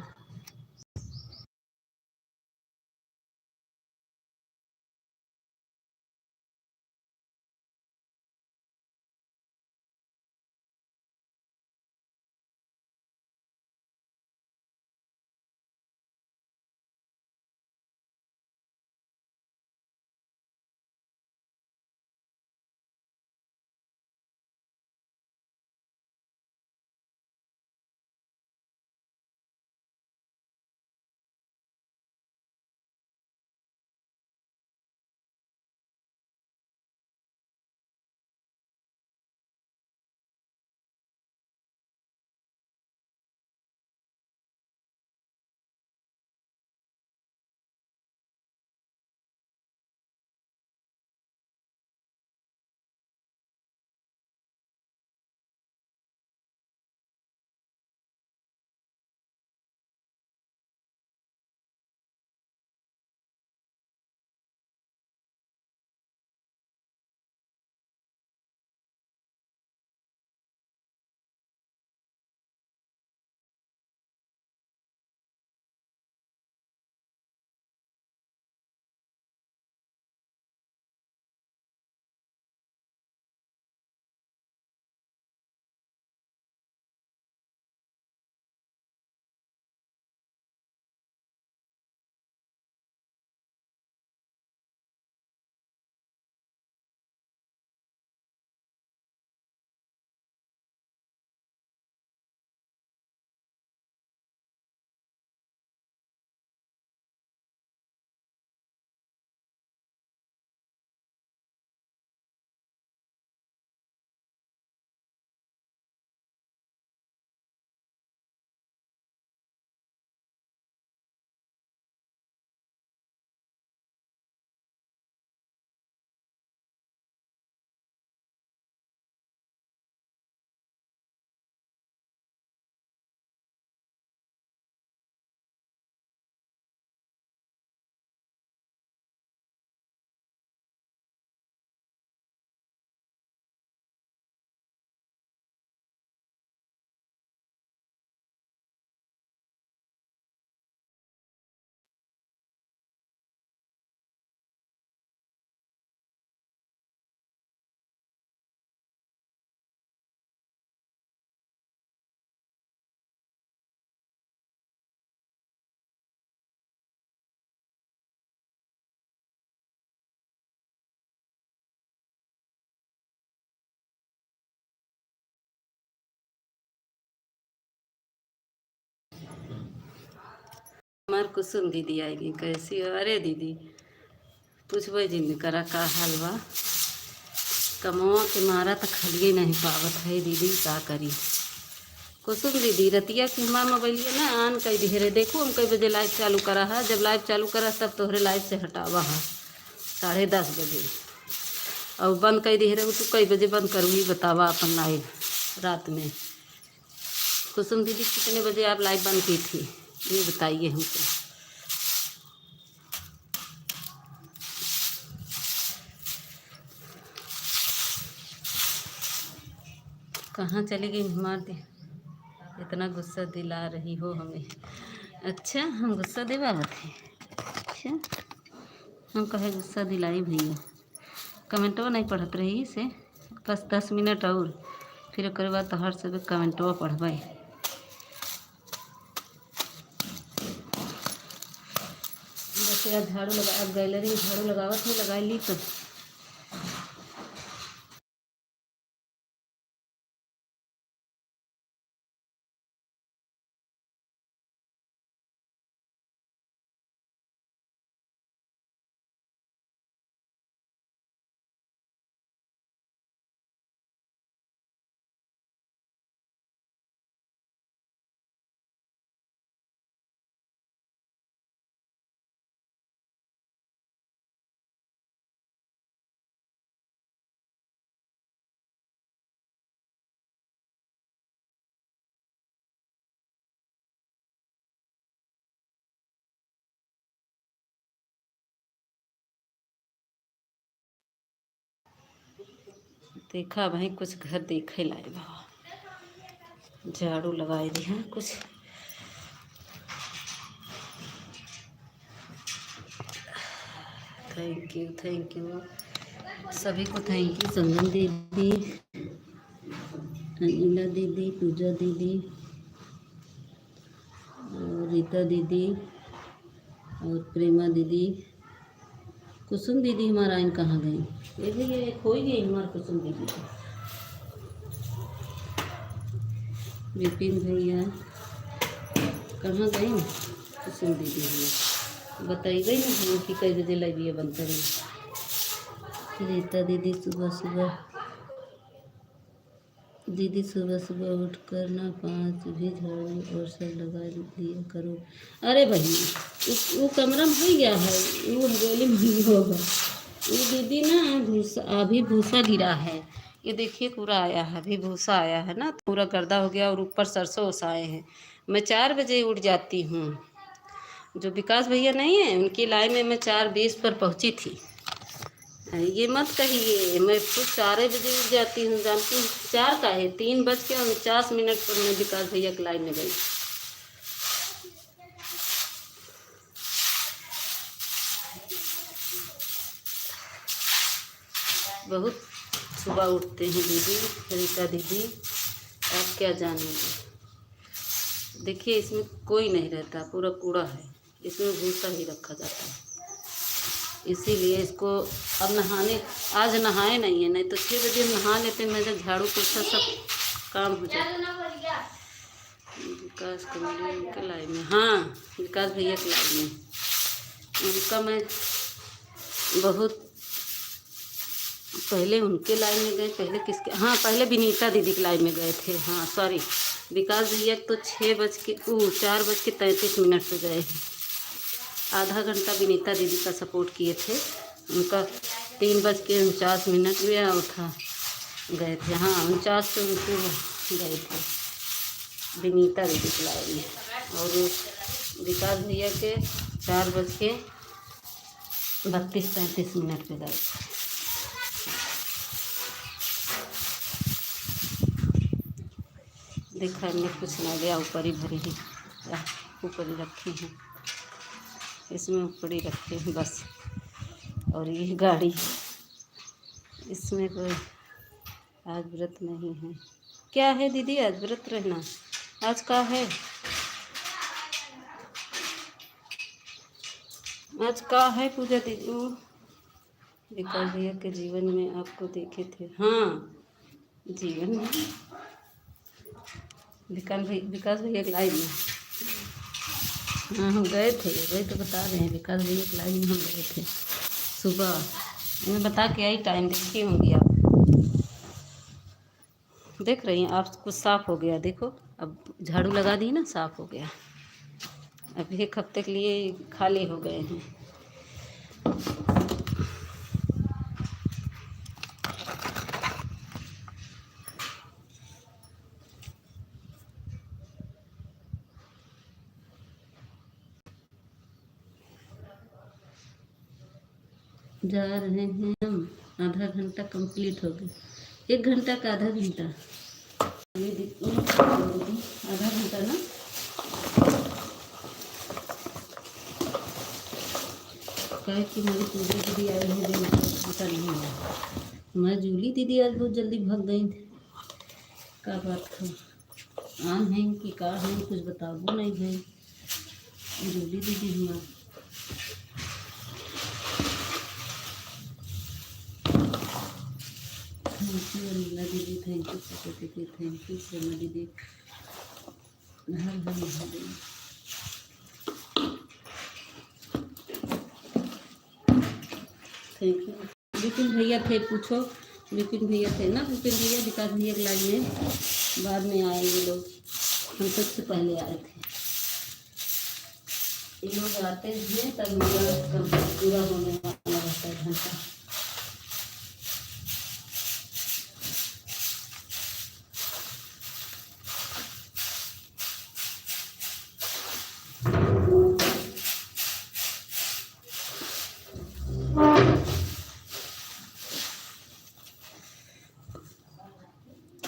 हमार कुसुम दीदी आएगी। कैसी हो? अरे दीदी पूछबे जिन करा का हाल बा। कमवा के मारा तो खलिए नहीं पावत है दीदी, का करी। कुसुम दीदी रतिया की हमार मोबाइलिए ना ऑन कर दी रे। देखो हम कई बजे लाइव चालू करा है। जब लाइव चालू करा तब तोहरे लाइव से हटावा है 10:30 बजे। और बंद कर दी रे तू कई बजे बंद करूँ ही बतावा अपन लाइव रात में। कुसुम दीदी कितने बजे आप लाइव बंद की थी ये बताइए हमको। कहाँ चली गई मार दे, इतना गुस्सा दिला रही हो हमें। अच्छा हम गुस्सा दिलावत है? अच्छा हम कहे गुस्सा दिलाई भैया। कमेंटवा नहीं पढ़त रही से बस 10 मिनट और फिर ओकर बाद तो हर सब कमेंटवा पढ़बै। बस यार झाड़ू लगा, अब गैलरी में झाड़ू लगावत है, लगा ली तो देखा भाई कुछ घर देखे लाए बाबा। झाड़ू लगाए दी है कुछ। थैंक यू सभी को। थैंक यू संगम दीदी, अनिला दीदी, पूजा दीदी और रीता दीदी और प्रेमा दीदी। कुसुम दीदी हमारा इन कहाँ गई? ये भी ये खो ही गई हमारा कुसुम दीदी। विपिन भैया कहाँ गई कुसुम दीदी? हमें बताइए ना हम कि कई बजे लगी बंद करें। रीता दीदी सुबह सुबह उठ कर ना 5 भी झाड़ू और सब लगा दिया करो। अरे भाई वो कमरा में हो गया है, वो हवेली में ही होगा। वो दीदी ना भूसा, अभी भूसा गिरा है। ये देखिए पूरा आया है, अभी भूसा आया है ना, पूरा गर्दा हो गया और ऊपर सरसों ओसाए हैं। मैं 4 बजे उठ जाती हूँ। जो विकास भैया नहीं है उनकी लाइन में मैं 4:20 पर पहुँची थी। ये मत कहिए, मैं खुद 4 बजे उठ जाती हूँ। जानती हूँ 4 का है, 3:49 पर मैं विकास भैया की लाइन में गई। बहुत सुबह उठते हैं दीदी, रीता दीदी, आप क्या जानेंगे। देखिए इसमें कोई नहीं रहता, पूरा कूड़ा है, इसमें भूसा ही रखा जाता है। इसीलिए इसको अब नहाने, आज नहाए नहीं है, नहीं तो 6 बजे नहा लेते। मैं जब झाड़ू पोछा सब काम हो जाता। विकास के लाइन में, हाँ विकास भैया के लाइन में उनका मैं बहुत पहले उनके लाइन में गए। पहले किसके, हाँ पहले विनीता दीदी की लाइन में गए थे। हाँ सॉरी, विकास भैया तो 4:33 पे गए हैं। आधा घंटा विनीता दीदी का सपोर्ट किए थे। उनका 3:49 में आया था, गए थे। हाँ 49 पे उनको गए थे विनीता दीदी की लाइन में। और विकास भैया के 4:32-33 पे गए थे। देखा हमने कुछ ना गया, ऊपर ही भरी ही, ऊपर ही रखे हैं, इसमें ऊपर ही रखे हैं बस। और ये गाड़ी, इसमें कोई आज व्रत नहीं है। क्या है दीदी आज व्रत रहना? आज का है, आज का है पूजा दीदी। विकास भैया के जीवन में आपको देखे थे। हाँ जीवन में विकास भैया के लाइव में हाँ हम गए थे, वही तो बता रहे हैं, विकास भैया के लाइन में हम गए थे सुबह। मैं बता के आई, टाइम देखी होंगी आप, देख रही हैं आप? कुछ साफ हो गया देखो, अब झाड़ू लगा दी ना, साफ हो गया। अब 1 हफ्ते के लिए खाली हो गए हैं। जा रहे हैं हम, आधा घंटा कंप्लीट हो गया। 1 घंटा का आधा घंटा, आधा घंटा ना। कहे कि हमारी पूरी दीदी आई है, जो घंटा नहीं आया। हमारी जूली दीदी आज बहुत जल्दी भाग गई थी, क्या बात था? आन है कि का है, कुछ बताबो नहीं भाई। जूली दीदी हमारी थैंक यू अनिला दीदी, थैंक यू सुषमा दीदी, थैंक यू शर्मा दीदी। हर हर महादेव। Thank you. विपिन भैया थे, पूछो। विपिन भैया थे ना, विपिन भैया विकास भैया के लाइन में बाद में आए ये लोग, हम सबसे पहले आए थे। ये लोग आते हैं तब मेरा कंप्लीट पूरा होने वाला रहता है घंटा।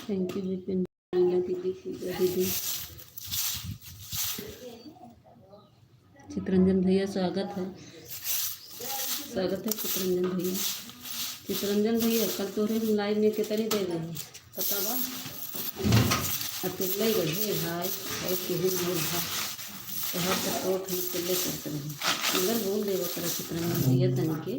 थैंक यू विपिन दीदी, पूजा दीदी, चितरंजन भैया स्वागत है, स्वागत है चितरंजन भैया। चितरंजन भैया कल तोरे हम लाइव में कितनी दे रहे हैं पता बा? अब तुम नहीं गए भाई, और केहू नहीं भाई, तो हर सपोर्ट हम तुल्ले करते रहे, मगर बोल देवा करा चितरंजन भैया तन के।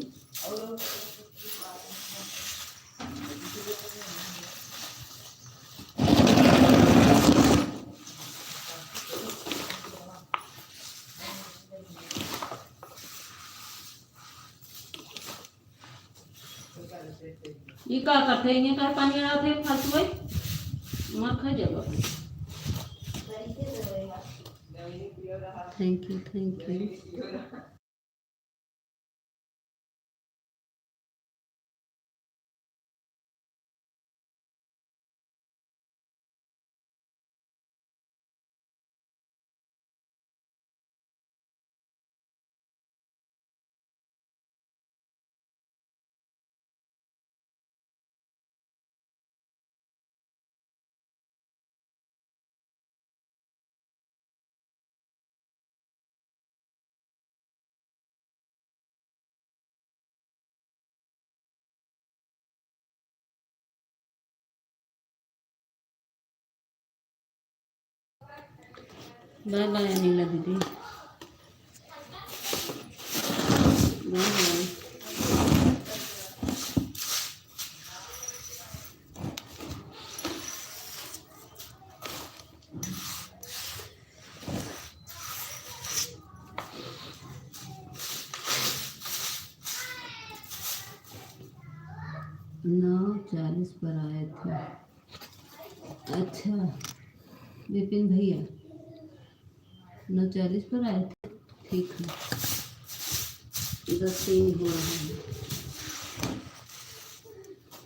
ये का करते हैं, का पानी आ थे फालतू है मार खा जाएगा। Thank you, thank you. Bye bye Anila दीदी, बाय बाय। 9:40 पर आए थे। अच्छा विपिन भैया 9:40 पर आए थे, ठीक है। 10:03 हो रहा है,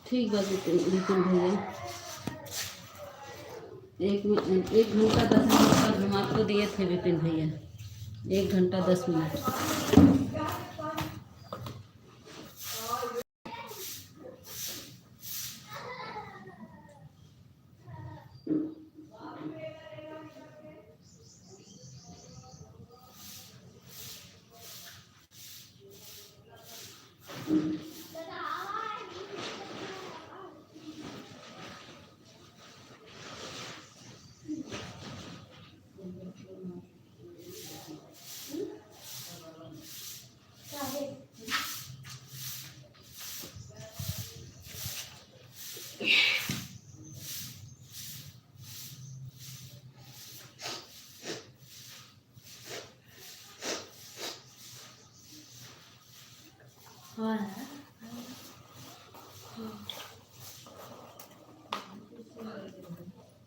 ठीक बात। विपिन भैया 1 घंटा 10 मिनट पर हम आपको दिए थे विपिन भैया, 1 घंटा 10 मिनट।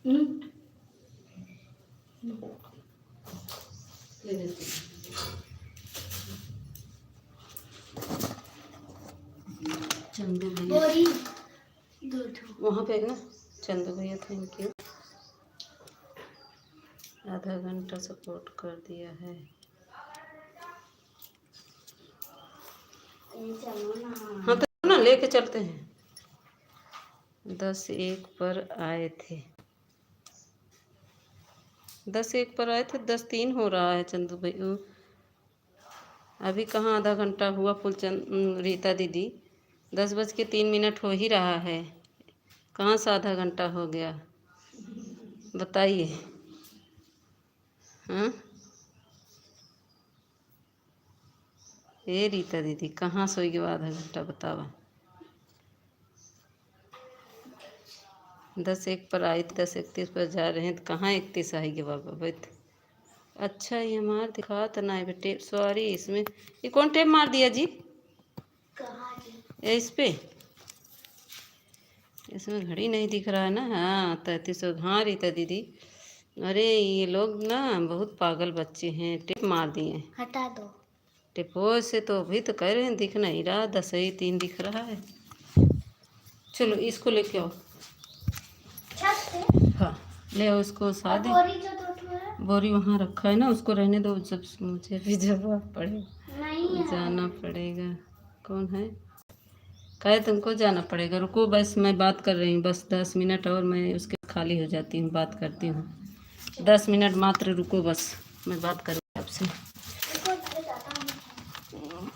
चंदू भैया वहाँ पे ना, चंदू भैया थैंक यू, आधा घंटा सपोर्ट कर दिया है। हाँ तो ना लेके चलते हैं। 10-1 पर आए थे, 10-1 पर आए थे, 10-3 हो रहा है चंदू भैया। अभी कहाँ आधा घंटा हुआ रीता दीदी, 10:03 हो ही रहा है, कहाँ से आधा घंटा हो गया बताइए। हाँ ये रीता दीदी कहाँ सोई के बाद आधा घंटा बतावा। 10-1 पर आई, 10:31 पर जा रहे हैं, तो कहाँ 31 आएगी बाबा बैठ। अच्छा ये हमार दिखा तो ना बेटे, सॉरी इसमें ये कौन टेप मार दिया जी? ये इस पे, इसमें घड़ी नहीं दिख रहा है ना। हाँ 33 हाँ रीता दीदी, अरे ये लोग ना बहुत पागल बच्चे हैं, टिप मार दिए। हटा दो टिपो से, तो अभी तो कह रहे हैं दिख नहीं रहा, 10-3 दिख रहा है। चलो इसको लेके आओ। हाँ ले आओ इसको, सादे बोरी वहाँ रखा है ना, उसको रहने दो, जब मुझे भी जरूरत पड़ेगा जाना पड़ेगा। कौन है? कहे तुमको जाना पड़ेगा, रुको बस मैं बात कर रही हूँ, बस 10 मिनट और मैं उसके खाली हो जाती हूँ, बात करती हूँ। 10 मिनट मात्र रुको, बस मैं बात करूँ आपसे।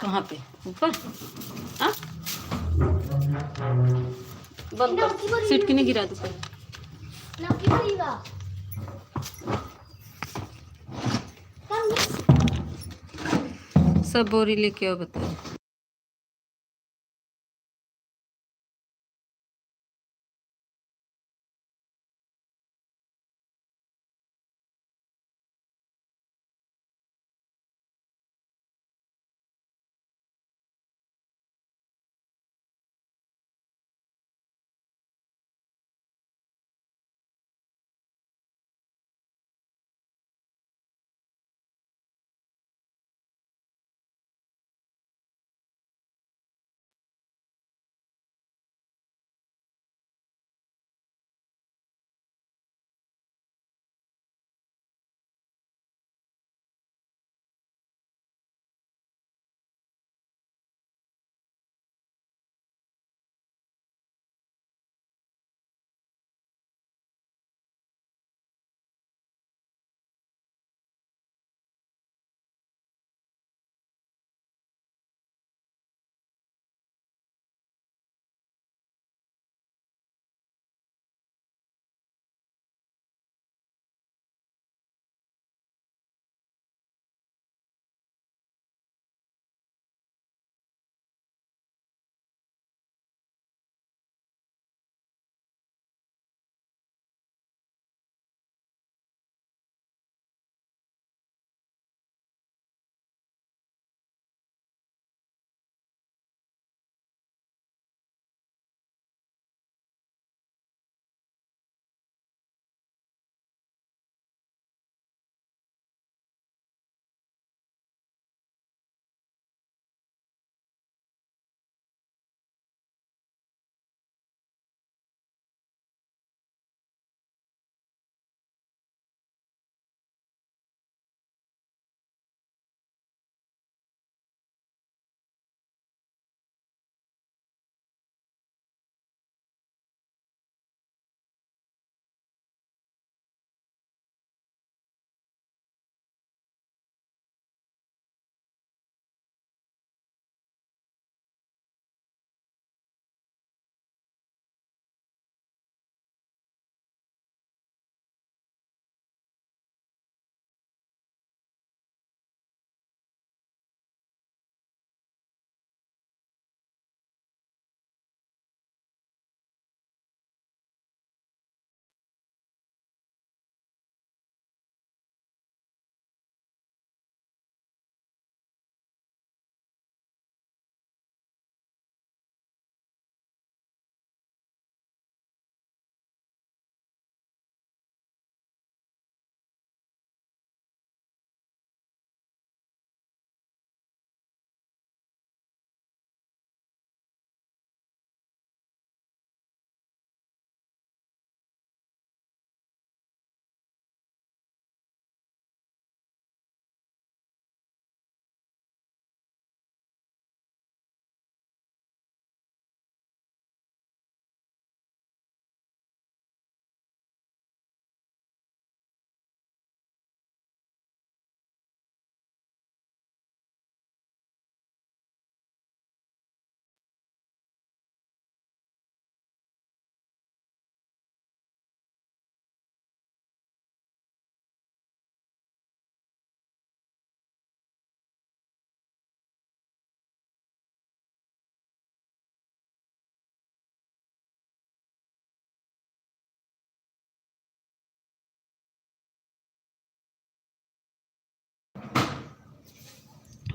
कहाँ पे? ऊपर? हाँ बंद कर, सीट की नहीं गिरा दो पहले। सब बोरी लेके आओ बताओ।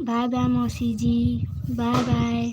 बाय बाय मौसी जी, bye bye.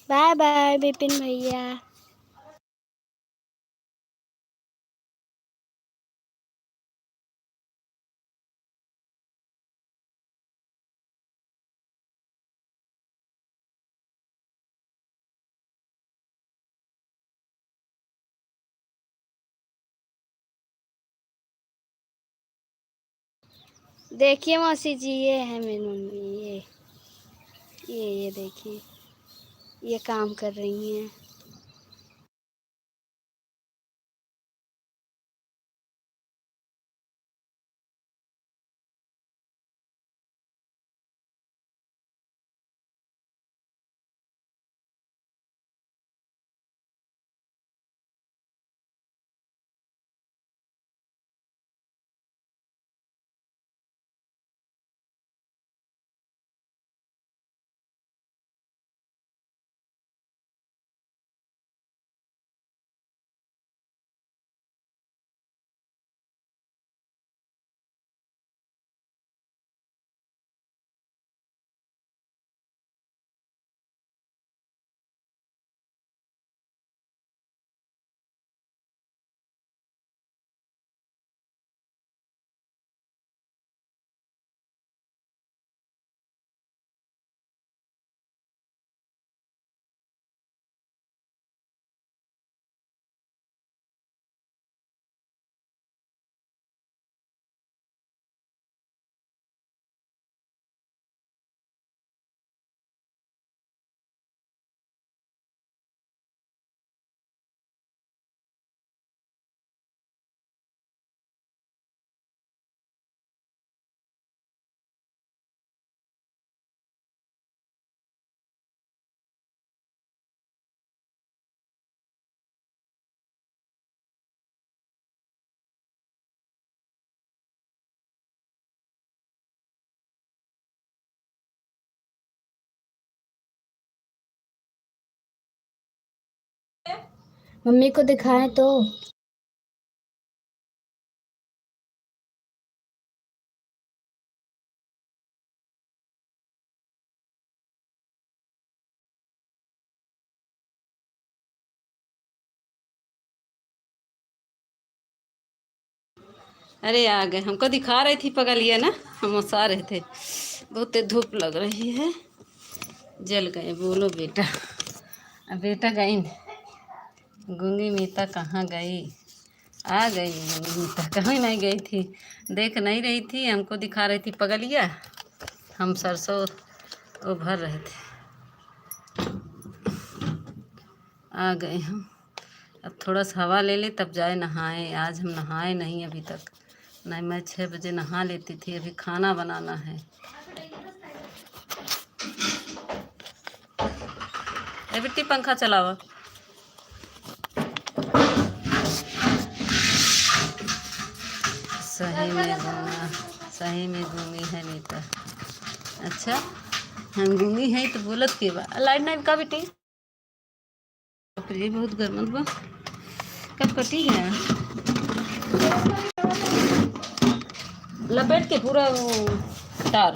Bye bye Vipin भैया। देखिए मौसी जी, ये है मेरी मम्मी। ये देखिए, ये काम कर रही हैं। मम्मी को दिखाएं तो। अरे आ गए, हमको दिखा रही थी पगलिया ना, हम ओसा रहे थे। बहुत धूप लग रही है। जल गए। बोलो बेटा। अब बेटा गई गूंगी मीता कहाँ गई? आ गई गूंगी मीता, कहीं नहीं गई थी। देख नहीं रही थी, हमको दिखा रही थी पगलिया। हम सरसों वो भर रहे थे। आ गए हम। अब थोड़ा सा हवा ले ले तब जाए नहाए। आज हम नहाए नहीं अभी तक। नहीं, मैं 6 बजे नहा लेती थी। अभी खाना बनाना है। ए बिट्टी पंखा चलावा। सही में घूमी है मीता। अच्छा हम घूमी है तो बोलत के बा लाइट नाइट का बेटी। बाप रे बहुत गर्म बा। कब कटी है लपेट के पूरा वो तार।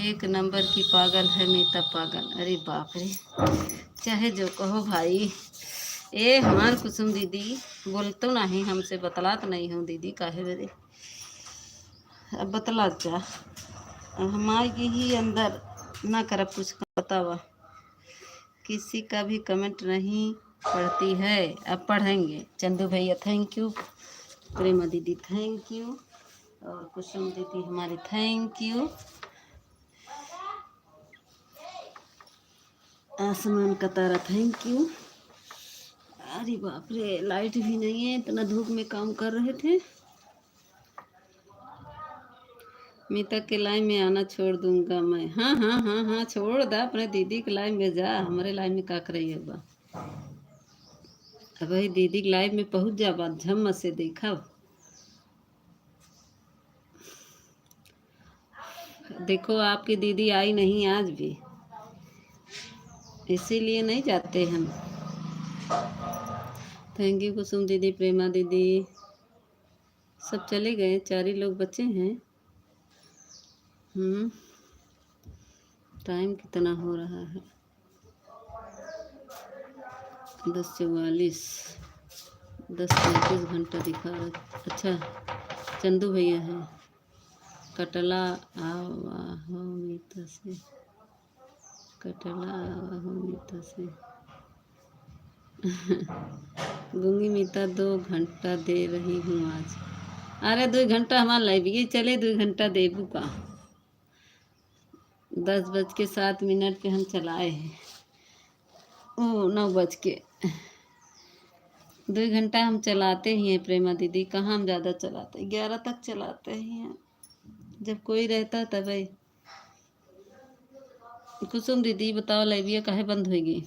एक नंबर की पागल है मीता पागल। अरे बाप रे चाहे जो कहो भाई। ए हमार कुसुम दीदी बोलतो नहीं हमसे बतलात नहीं हूँ दीदी काहे बेरे। अब बतला जा हमारी ही अंदर ना करब कुछ बतावा। किसी का भी कमेंट नहीं पढ़ती है अब पढ़ेंगे। चंदू भैया थैंक यू। प्रेमा दीदी थैंक यू। और कुसुम दीदी हमारी थैंक यू। आसमान का तारा थैंक यू। अरे बाप रे लाइट भी नहीं है इतना धूप में काम कर रहे थे। मीता के लाइन में आना छोड़ दूंगा मैं। हाँ हाँ हाँ हाँ छोड़ दा अपने दीदी के लाइन में जा। हमारे लाइन में का करिए बा। अब भाई दीदी के लाइन में पहुंच जा बात झम से देखा। देखो आपकी दीदी आई नहीं आज भी इसीलिए नहीं जाते हम। थैंक यू कुसुम दीदी प्रेमा दीदी सब चले गए 4 ही लोग बचे हैं। टाइम कितना हो रहा है 10:44 10:35 घंटा दिखा रहा। अच्छा चंदू भैया है। कटला आवा हो मीता से। कटला आवा हो मीता से। गूंगी मीता 2 घंटा दे रही हूँ आज। अरे 2 घंटा हमारा लाइब्रेरी चले 2 घंटा देबू का। 10:07 पे हम चलाए हैं। ओ 9 2 घंटा हम चलाते ही हैं प्रेमा दीदी। कहाँ हम ज़्यादा चलाते 11 तक चलाते ही हैं जब कोई रहता तब। कुसुम दीदी बताओ लाइब्रेरी काहे बंद होगी।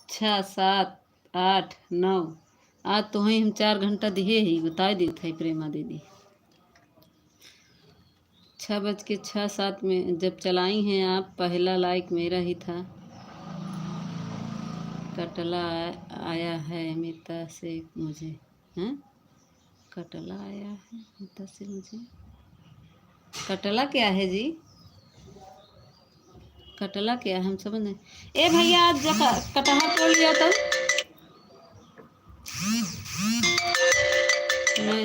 6 7 8 9 आज तो ही हम 4 घंटा दिए ही बता देते है प्रेमा दीदी। 6:06 में जब चलाई हैं आप पहला लाइक मेरा ही था। कटला आया है मीता से मुझे। हैं कटला आया है मीता से मुझे। कटला क्या है जी। कटला क्या हम समझ नहीं। ए भैया आज कटहल तोड़ लिया तो मैं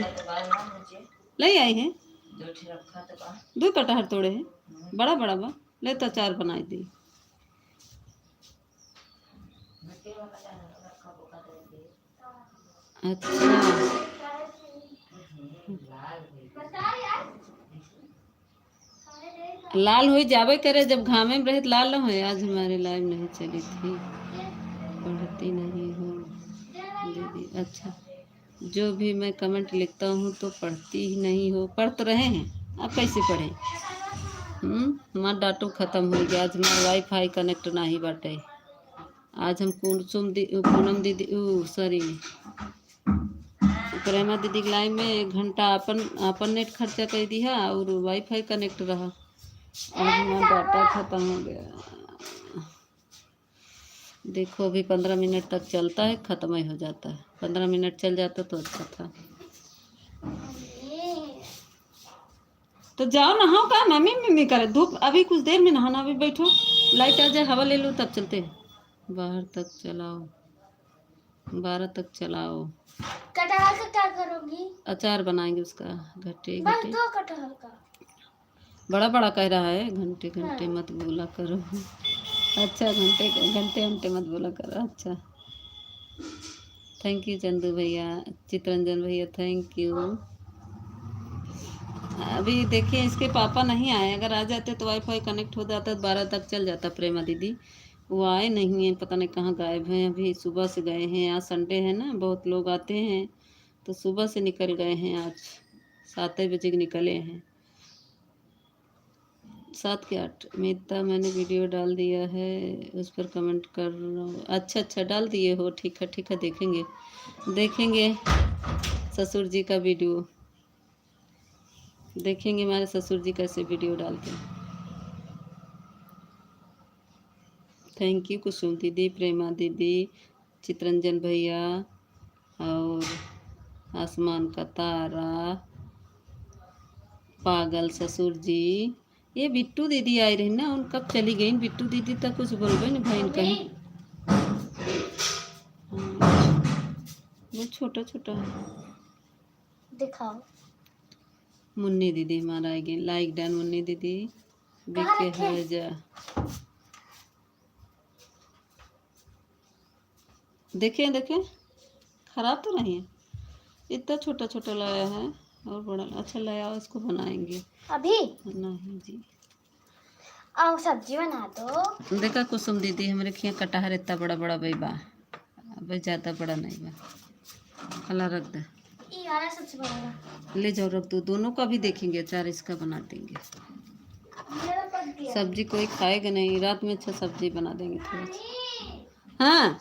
ले आई है। 2 कटहल तोड़े हैं बड़ा बड़ा बा ले तो 4 बनाई दी। अच्छा लाल हो जावे करे जब घामे में रहे लाल ना हो। आज हमारी लाइव नहीं चली थी पढ़ती नहीं हूँ दीदी। अच्छा जो भी मैं कमेंट लिखता हूँ तो पढ़ती ही नहीं हो। पढ़ तो रहे हैं आप कैसे पढ़ें। हमारा डाटो ख़त्म हो गया। आज हमारा वाईफाई कनेक्ट नहीं बाटे। आज हम पूनम दीदी सॉरी प्रेमा दीदी के लाइन में 1 घंटा अपन नेट खर्चा कर दिया और वाईफाई कनेक्ट रहा। आज हमारा डाटा ख़त्म हो गया। देखो अभी 15 मिनट तक चलता है ख़त्म ही हो जाता है। 15 मिनट चल जाता तो अच्छा था। तो जाओ नहाओ का मम्मी मम्मी करे धूप अभी कुछ देर में नहाना। अभी बैठो लाइट आ जाए हवा ले लो तब चलते हैं। 12 तक चलाओ 12 तक चलाओ। कटहल का क्या करोगी। अचार बनाएंगे उसका घटे बस घटे। 2 कटहल का। बड़ा बड़ा कह रहा है घंटे घंटे मत बोला करो। अच्छा घंटे घंटे घंटे मत बोला करो। अच्छा थैंक यू चंदू भैया चितरंजन भैया थैंक यू। अभी देखिए इसके पापा नहीं आए। अगर आ जाते तो वाईफाई कनेक्ट हो जाता 12 तक चल जाता। प्रेमा दीदी वो आए नहीं हैं पता नहीं कहाँ गायब हैं। अभी सुबह से गए हैं। आज संडे है ना बहुत लोग आते हैं तो सुबह से निकल गए हैं। आज 7 बजे निकले हैं 7 के 8 मीता मैंने वीडियो डाल दिया है, उस पर कमेंट कर रहा हूँ। अच्छा अच्छा डाल दिए हो, ठीक है देखेंगे देखेंगे ससुर जी का वीडियो, देखेंगे हमारे ससुर जी कैसे वीडियो डालते हैं। थैंक यू कुसुम दीदी, प्रेमा दीदी, चित्रंजन भैया और आसमान का तारा, पागल ससुर जी। ये बिट्टू दीदी आई रही ना, उन कब चली गई बिट्टू दीदी तक कुछ बोलबे नहीं भाई कहीं। वो छोटा छोटा है। दिखाओ। मुन्नी दीदी हमारा आएगी, लाइक डन मुन्नी दीदी। बिके है जा, देखें देखें खराब तो नहीं है, इतना छोटा छोटा लाया है और बड़ा अच्छा लाया, इसको बनाएंगे अभी नहीं जी। आओ सब्जी बना दो। देखा कुसुम दीदी हमारे खिया कटहर इतना बड़ा बड़ा भाई बा, अब ज़्यादा बड़ा नहीं बा, खला रख दे, ये वाला सबसे बड़ा ले जाओ रख दो, दोनों का भी देखेंगे, अचार इसका बना देंगे। मेरा पक गया। सब्जी कोई खाएगा नहीं, रात में अच्छा सब्जी बना देंगे थोड़ा सा। हाँ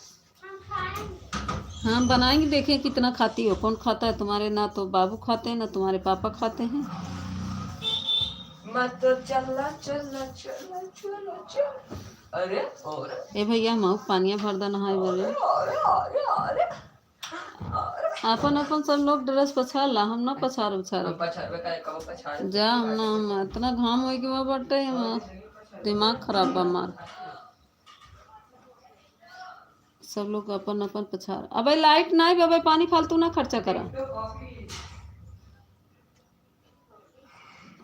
हाँ बनाएंगे, देखें कितना खाती हो, कौन खाता है तुम्हारे, ना तो बाबू खाते हैं ना तुम्हारे पापा खाते हैं। मत चला चला चला चला चला, अरे अरे ए भैया हम पानिया भर दा नहाए बोले, अरे अरे अरे अपन अपन सब लोग ड्रेस पछाड़ ला, हम ना पछाड़ उछाड़ पछाड़वे का कब पछाड़ जा, हम ना हम इतना घाम हो कि वह बटे हम दिमाग खराब बा हमार, सब लोग अपन अपन पछाड़। अबे लाइट नहीं बे, पानी फालतू ना खर्चा करा।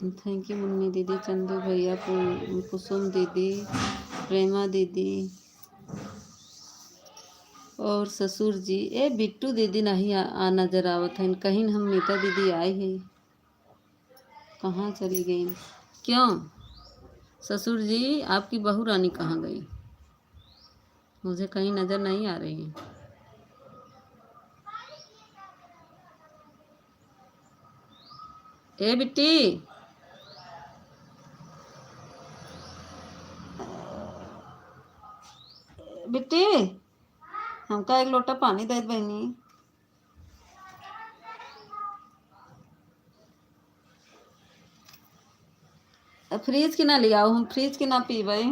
थैंक यू मुन्नी दीदी, चंदू भैया, कुसुम दीदी, प्रेमा दीदी और ससुर जी। ए बिट्टू दीदी नहीं आ नजर आवत है कहीं, हम मीता दीदी आई है, कहाँ चली गई? क्यों ससुर जी आपकी बहू रानी कहाँ गई? मुझे कहीं नज़र नहीं आ रही है। ए बिट्टी, बिट्टी हमका एक लोटा पानी दे बहनी। फ्रिज की ना ले आओ, हम फ्रिज की ना पीबे।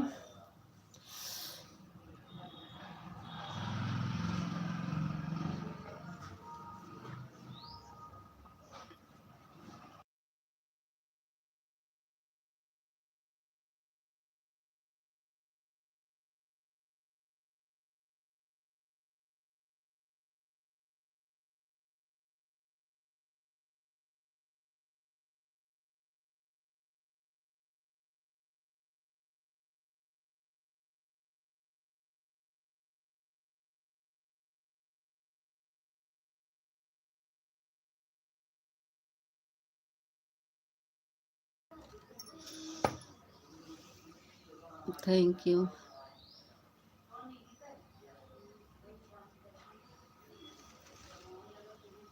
Thank you.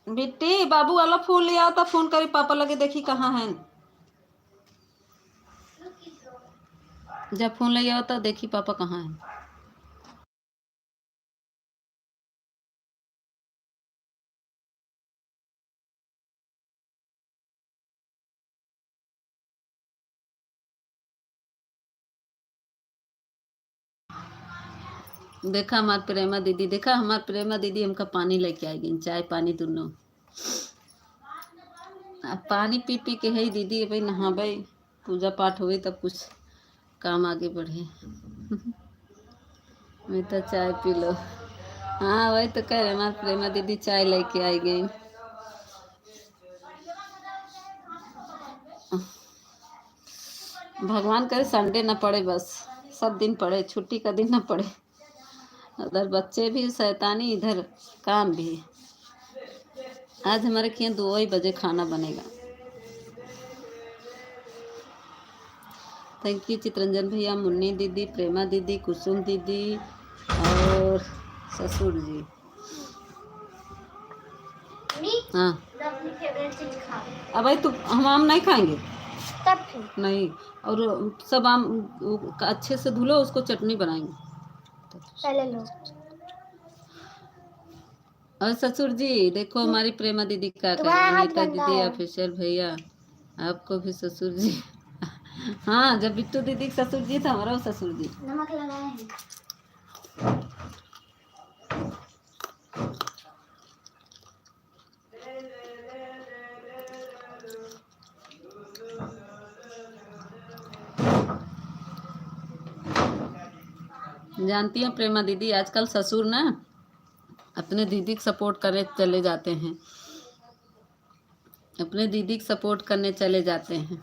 बिट्टी बाबू वाला फोन ले आओ, तो फोन करी पापा लगे, देखी कहाँ है। जब फोन ले आओ तो देखी पापा कहाँ है। देखा हमार प्रेमा दीदी, देखा हमार प्रेमा दीदी हमका पानी लेके आई गई, चाय पानी दोनों। अब पानी पी पी के है दीदी भाई नहा भाई, पूजा पाठ हुई तब कुछ काम आगे बढ़े। मैं तो चाय पी लो। हाँ वही तो कह रहे हमार प्रेमा दीदी चाय लेके आई गई। भगवान करे संडे ना पड़े, बस सब दिन पड़े, छुट्टी का दिन ना पड़े। उधर बच्चे भी शैतानी, इधर काम भी। आज हमारे के यहाँ 2 ही बजे खाना बनेगा। थैंक यू चित्रंजन भैया, मुन्नी दीदी, प्रेमा दीदी, कुसुम दीदी और ससुर जी। हाँ अपनी फेवरेट चीज खा। अब भाई तू हम आम नहीं खाएंगे, तब फिर नहीं, और सब आम अच्छे से धुलो, उसको चटनी बनाएंगे। पहले लो। और ससुर जी देखो, हमारी प्रेमा दीदी क्या कर रही तुम्हारा है। हाथ नीता गंदा दीदी, है। ऑफिशियल भैया, आपको भी ससुर जी। हाँ, जब बिट्टू दीदी के ससुर जी था, हमारा ससुर जी। नमक लगाए हैं। जानती हैं प्रेमा दीदी, आजकल ससुर ना अपने दीदी को सपोर्ट करने चले जाते हैं, अपने दीदी को सपोर्ट करने चले जाते हैं,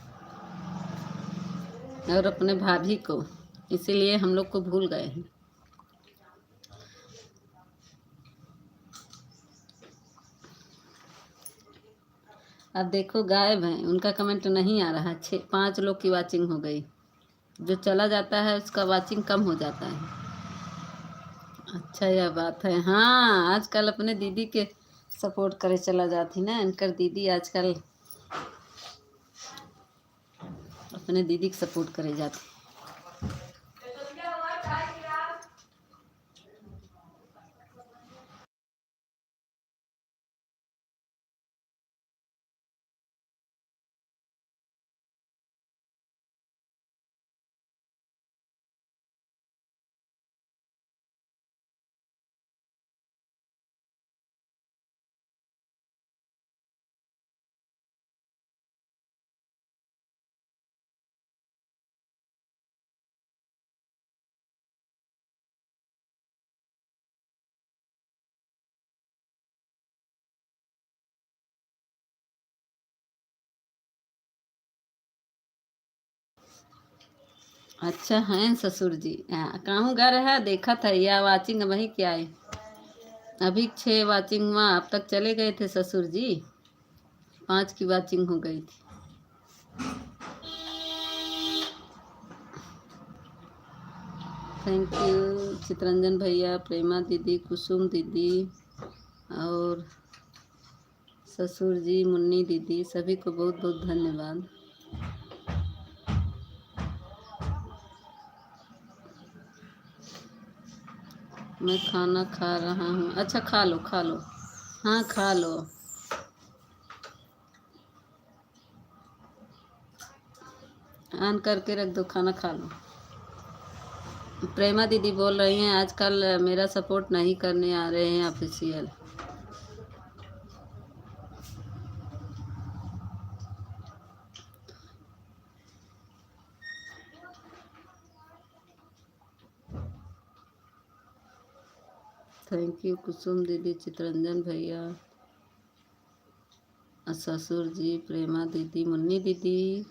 और अपने भाभी को, इसीलिए हम लोग को भूल गए हैं। अब देखो गायब हैं, उनका कमेंट नहीं आ रहा। 5 लोग की वाचिंग हो गई। जो चला जाता है उसका वाचिंग कम हो जाता है। अच्छा, यह बात है। हाँ, आजकल अपने दीदी के सपोर्ट करे चला जाती ना, इनकर दीदी आजकल अपने दीदी के सपोर्ट करे जाती। अच्छा हैं ससुर जी। कहूँ घर है, देखा था या वाचिंग वही क्या है। अभी 6 वाचिंग में अब तक चले गए थे ससुर जी, 5 की वाचिंग हो गई थी। थैंक यू चितरंजन भैया, प्रेमा दीदी, कुसुम दीदी, और ससुर जी, मुन्नी दीदी, सभी को बहुत बहुत धन्यवाद। मैं खाना खा रहा हूँ। अच्छा, खा लो खा लो। हाँ, खा लो। ऑन करके रख दो, खाना खा लो। प्रेमा दीदी बोल रही हैं आजकल मेरा सपोर्ट नहीं करने आ रहे हैं ऑफिशियल। थैंक यू कुसुम दीदी, चितरंजन भैया, ससुर जी, प्रेमा दीदी, मुन्नी दीदी।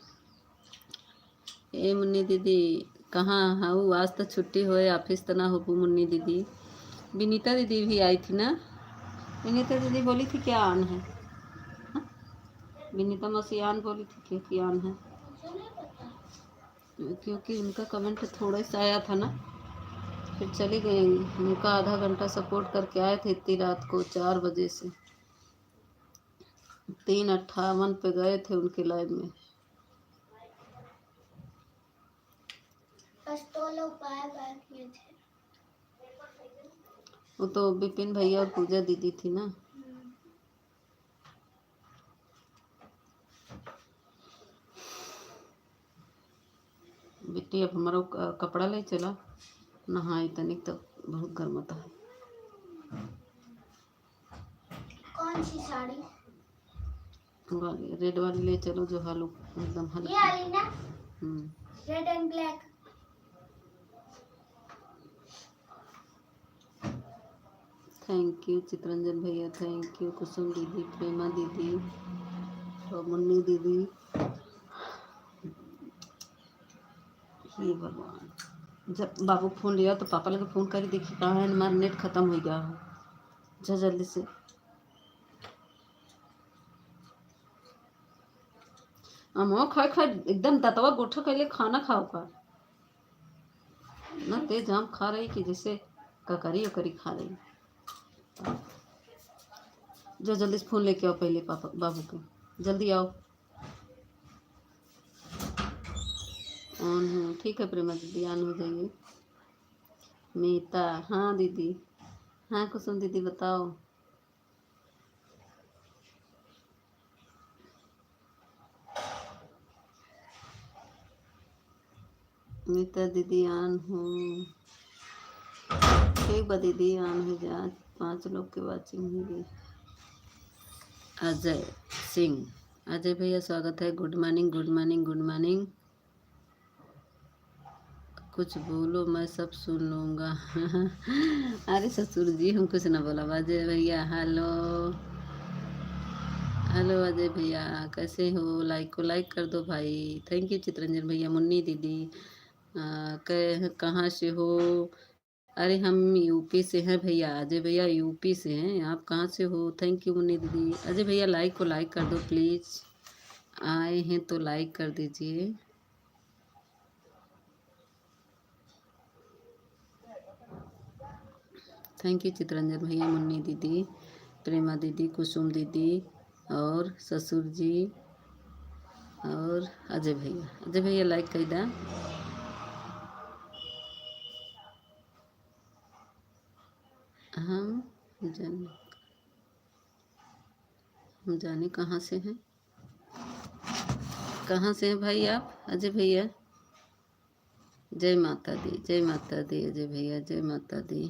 ए मुन्नी दीदी कहाँ हूँ? आज तो छुट्टी होए, ऑफिस तो ना हो मुन्नी दीदी। विनीता दीदी भी आई थी ना। विनीता दीदी बोली थी क्या आन है। हाँ? विनीता मसीहान बोली थी कि आन है, क्योंकि उनका कमेंट थोड़ा सा आया था ना, फिर चली गई। उनका आधा घंटा सपोर्ट करके आए थे इतनी रात को 4 बजे से। 3:58 पे गए थे उनके लाइव में। बस 2 लोग बाय किए थे। वो तो विपिन भैया और पूजा दीदी थी ना। बेटी अब हमारा कपड़ा ले चला, नहाई तनिक तो बहुत गर्मता है। कौन सी साड़ी? रेड वाली ले चलो, जो हालू एकदम ये हल्की। वाली ना, red and black. Thank you Chittaranjan भैया, थैंक यू कुसुम दीदी, प्रेमा दीदी और मुन्नी दीदी। हे भगवान, जब बाबू फोन लिया तो पापा लगे फ़ोन करी, देखी कहाँ है, हमारा नेट ख़त्म हो गया हो। जा जल्दी से। अमो खाए खाए एकदम दतवा गोठा कैले खाना खाओ का ना, तेज आम खा रही कि जैसे ककरी उकरी खा रही। जो जल्दी से फ़ोन लेके आओ पहले, पापा बाबू के, जल्दी आओ। ऑन हूँ। ठीक है प्रेमा दीदी, ऑन हो जाइए। मीता, हाँ दीदी। हाँ कुसुम दीदी बताओ। मीता दीदी ऑन हूँ। ठीक बा दीदी, ऑन हो जा। 5 लोग की वाचिंग होगी। अजय सिंह, अजय भैया स्वागत है। Good morning good morning good morning. कुछ बोलो, मैं सब सुन लूँगा। अरे ससुर जी, हम कुछ ना बोला। अजय भैया हेलो। हेलो अजय भैया, कैसे हो? लाइक को लाइक कर दो भाई। थैंक यू चित्रंजन भैया। मुन्नी दीदी कहाँ से हो? अरे हम यूपी से हैं भैया। अजय भैया यूपी से हैं, आप कहाँ से हो? थैंक यू मुन्नी दीदी। अजय भैया लाइक को लाइक कर दो प्लीज़। आए हैं तो लाइक कर दीजिए। थैंक यू चित्रंजन भैया, मुन्नी दीदी, प्रेमा दीदी, कुसुम दीदी और ससुर जी और अजय भैया। अजय भैया लाइक कर दा। हम जाने कहाँ से हैं? कहाँ से हैं भाई आप अजय भैया? जय माता दी, जय माता दी अजय भैया, जय माता दी।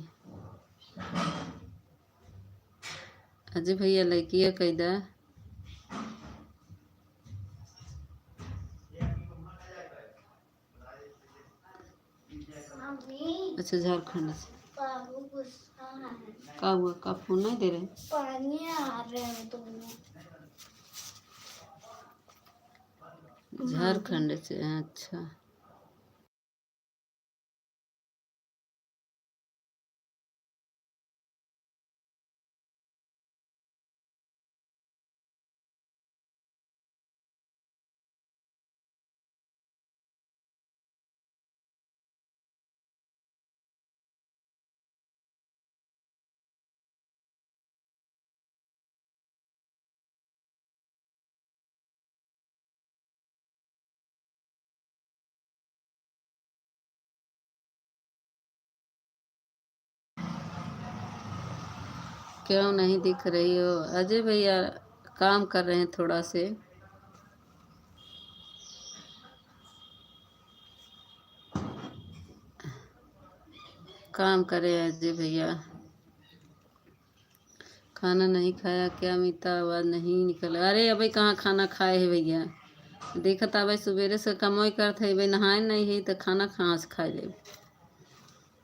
अजय भैया लाइकिया कैदा। अच्छा झारखंड से। का हुआ? का फोन नहीं दे रहे? पानी आ रहे हैं दोनों। झारखंड से, अच्छा। क्यों नहीं दिख रही हो अजय भैया? काम कर रहे हैं थोड़ा से। काम करे अजय भैया। खाना नहीं खाया क्या मीता? आवाज़ नहीं निकल। अरे अभी कहाँ खाना खाए है भैया? देखा था भाई सवेरे से कमोई करते है भाई, नहाए नहीं है तो खाना कहाँ से खाए ले?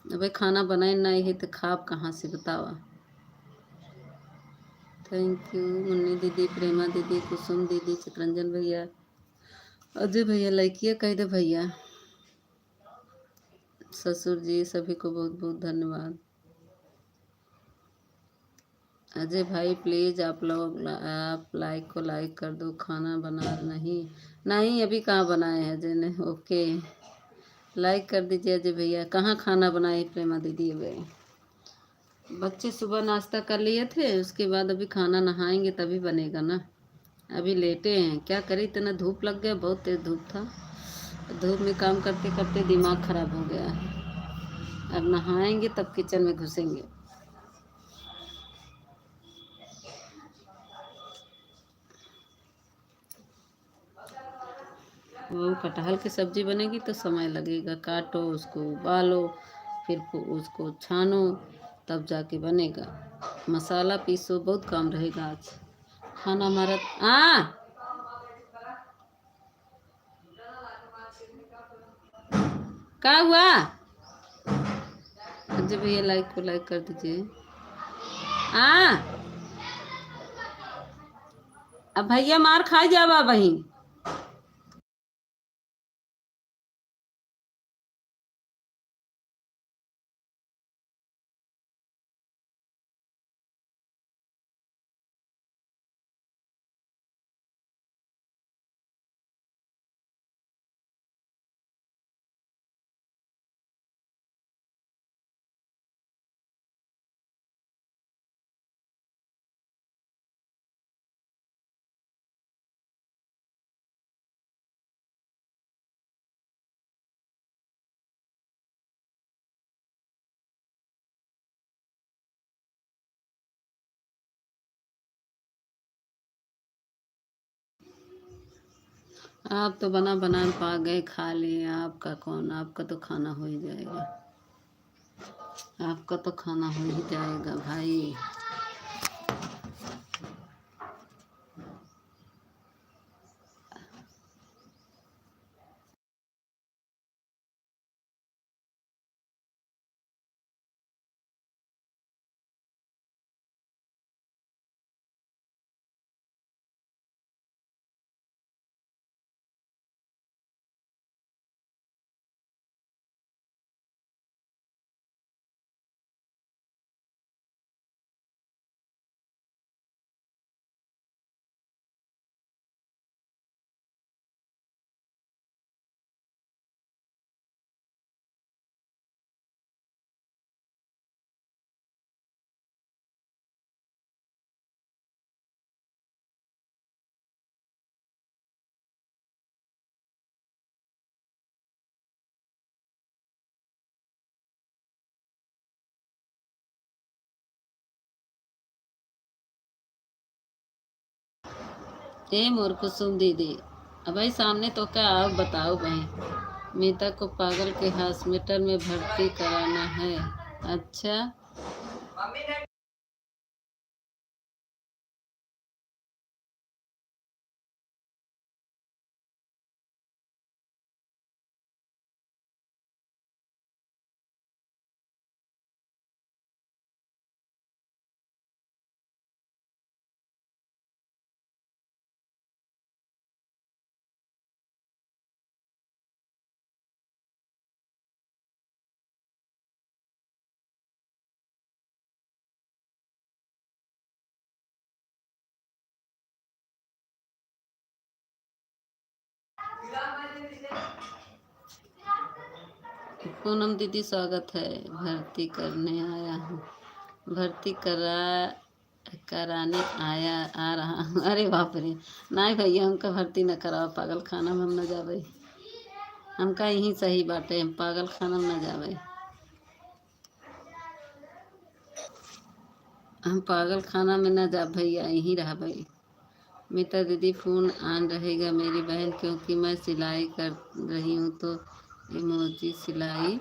अबे खाना बनाए नहीं है तो खाब कहाँ से बतावा? थैंक यू मुन्नी दीदी, प्रेमा दीदी, कुसुम दीदी, चित्रंजन भैया, अजय भैया लाइकिए कह दे भैया। ससुर जी सभी को बहुत बहुत धन्यवाद। अजय भाई प्लीज़ आप लोग आप लाइक को लाइक कर दो। खाना बना नहीं? नहीं अभी कहाँ बनाए हैं अजय ने। ओके लाइक कर दीजिए अजय भैया। कहाँ खाना बनाए प्रेमा दीदी? अभी बच्चे सुबह नाश्ता कर लिए थे, उसके बाद अभी खाना नहाएंगे तभी बनेगा ना। अभी लेटे हैं, क्या करें इतना धूप लग गया, बहुत तेज़ धूप था। धूप में काम करते करते दिमाग ख़राब हो गया है। अब नहाएंगे तब किचन में घुसेंगे। वो कटहल की सब्ज़ी बनेगी तो समय लगेगा। काटो उसको, उबालो, फिर उसको छानो, तब जाके बनेगा। मसाला पीसो, बहुत काम रहेगा आज। खाना हमारा क्या हुआ? अजय भैया लाइक को लाइक कर दीजिए। अब भैया मार खाई जावा वहीं। आप तो बना बना पा गए, खा लिए। आपका कौन, आपका तो खाना हो ही जाएगा, आपका तो खाना हो ही जाएगा भाई। ए मोर कुसुम दीदी, अब भाई सामने तो क्या, आप बताओ भाई। मीता को पागल के हॉस्पिटल में भर्ती कराना है। अच्छा, मम्मी ने पूनम दीदी स्वागत है। भर्ती करने आया हूँ, भर्ती कराने आ रहा हूँ। अरे बाप रे, नहीं भैया हमका भर्ती न कराओ, पागल खाना में हम न जावे। हमका यही सही बाटे, हम पागल खाना में न जावे। हम पागल खाना में न जा भैया, यहीं रहा भाई। मीता दीदी फ़ोन ऑन रहेगा मेरी बहन, क्योंकि मैं सिलाई कर रही हूँ तो इमोजी सिलाई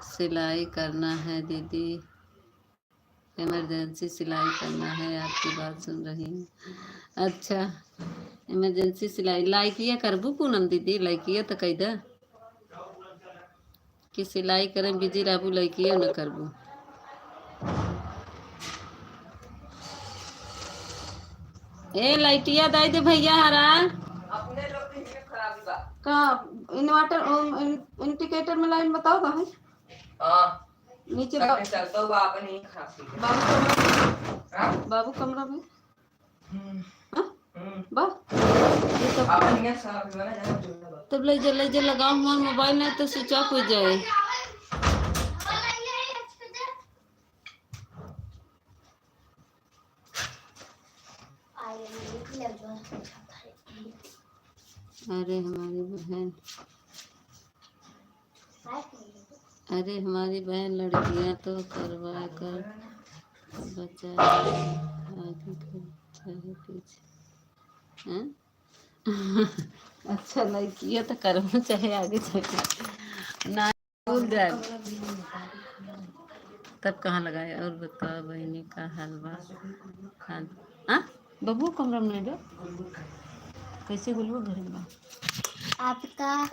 सिलाई करना है दीदी, इमरजेंसी सिलाई करना है। आपकी बात सुन रही हूँ। अच्छा, इमरजेंसी सिलाई लाइकिया करबू पूनम दीदी, लाइकिया तो कैदा कि सिलाई करें बिजी रहबू, लाइकिया न करबू। ए लाइटिया दाई दे भैया हरा अपने लोग की हिम्मत खराबी बा। का इन्वर्टर इंडिकेटर में लाइन बताओ भाई। हाँ, नीचे सब में चलता हुआ अपन ही खराब की बाबू कमरा, हाँ? बाबू कमरा में। हम्म, हाँ? हम्म। बा ये सब अपन ये सब जो है ना जाना जुड़ना बा। तब ले जे लगाओ, हमारा मोबाइल नहीं तो स्विच ऑफ हो जाए। अरे हमारी बहन, अरे हमारी बहन लड़कियां तो करवा कर बचा आगे कर पीछे। हैं? अच्छा, लड़कियां तो करना चाहे आगे चले ना, भूल जाए। तब कहाँ लगाए। और बताओ बहनी का हलवा खान। हाँ, बबू कमरा में नहीं दो, कैसे बोलबो घर में। आपका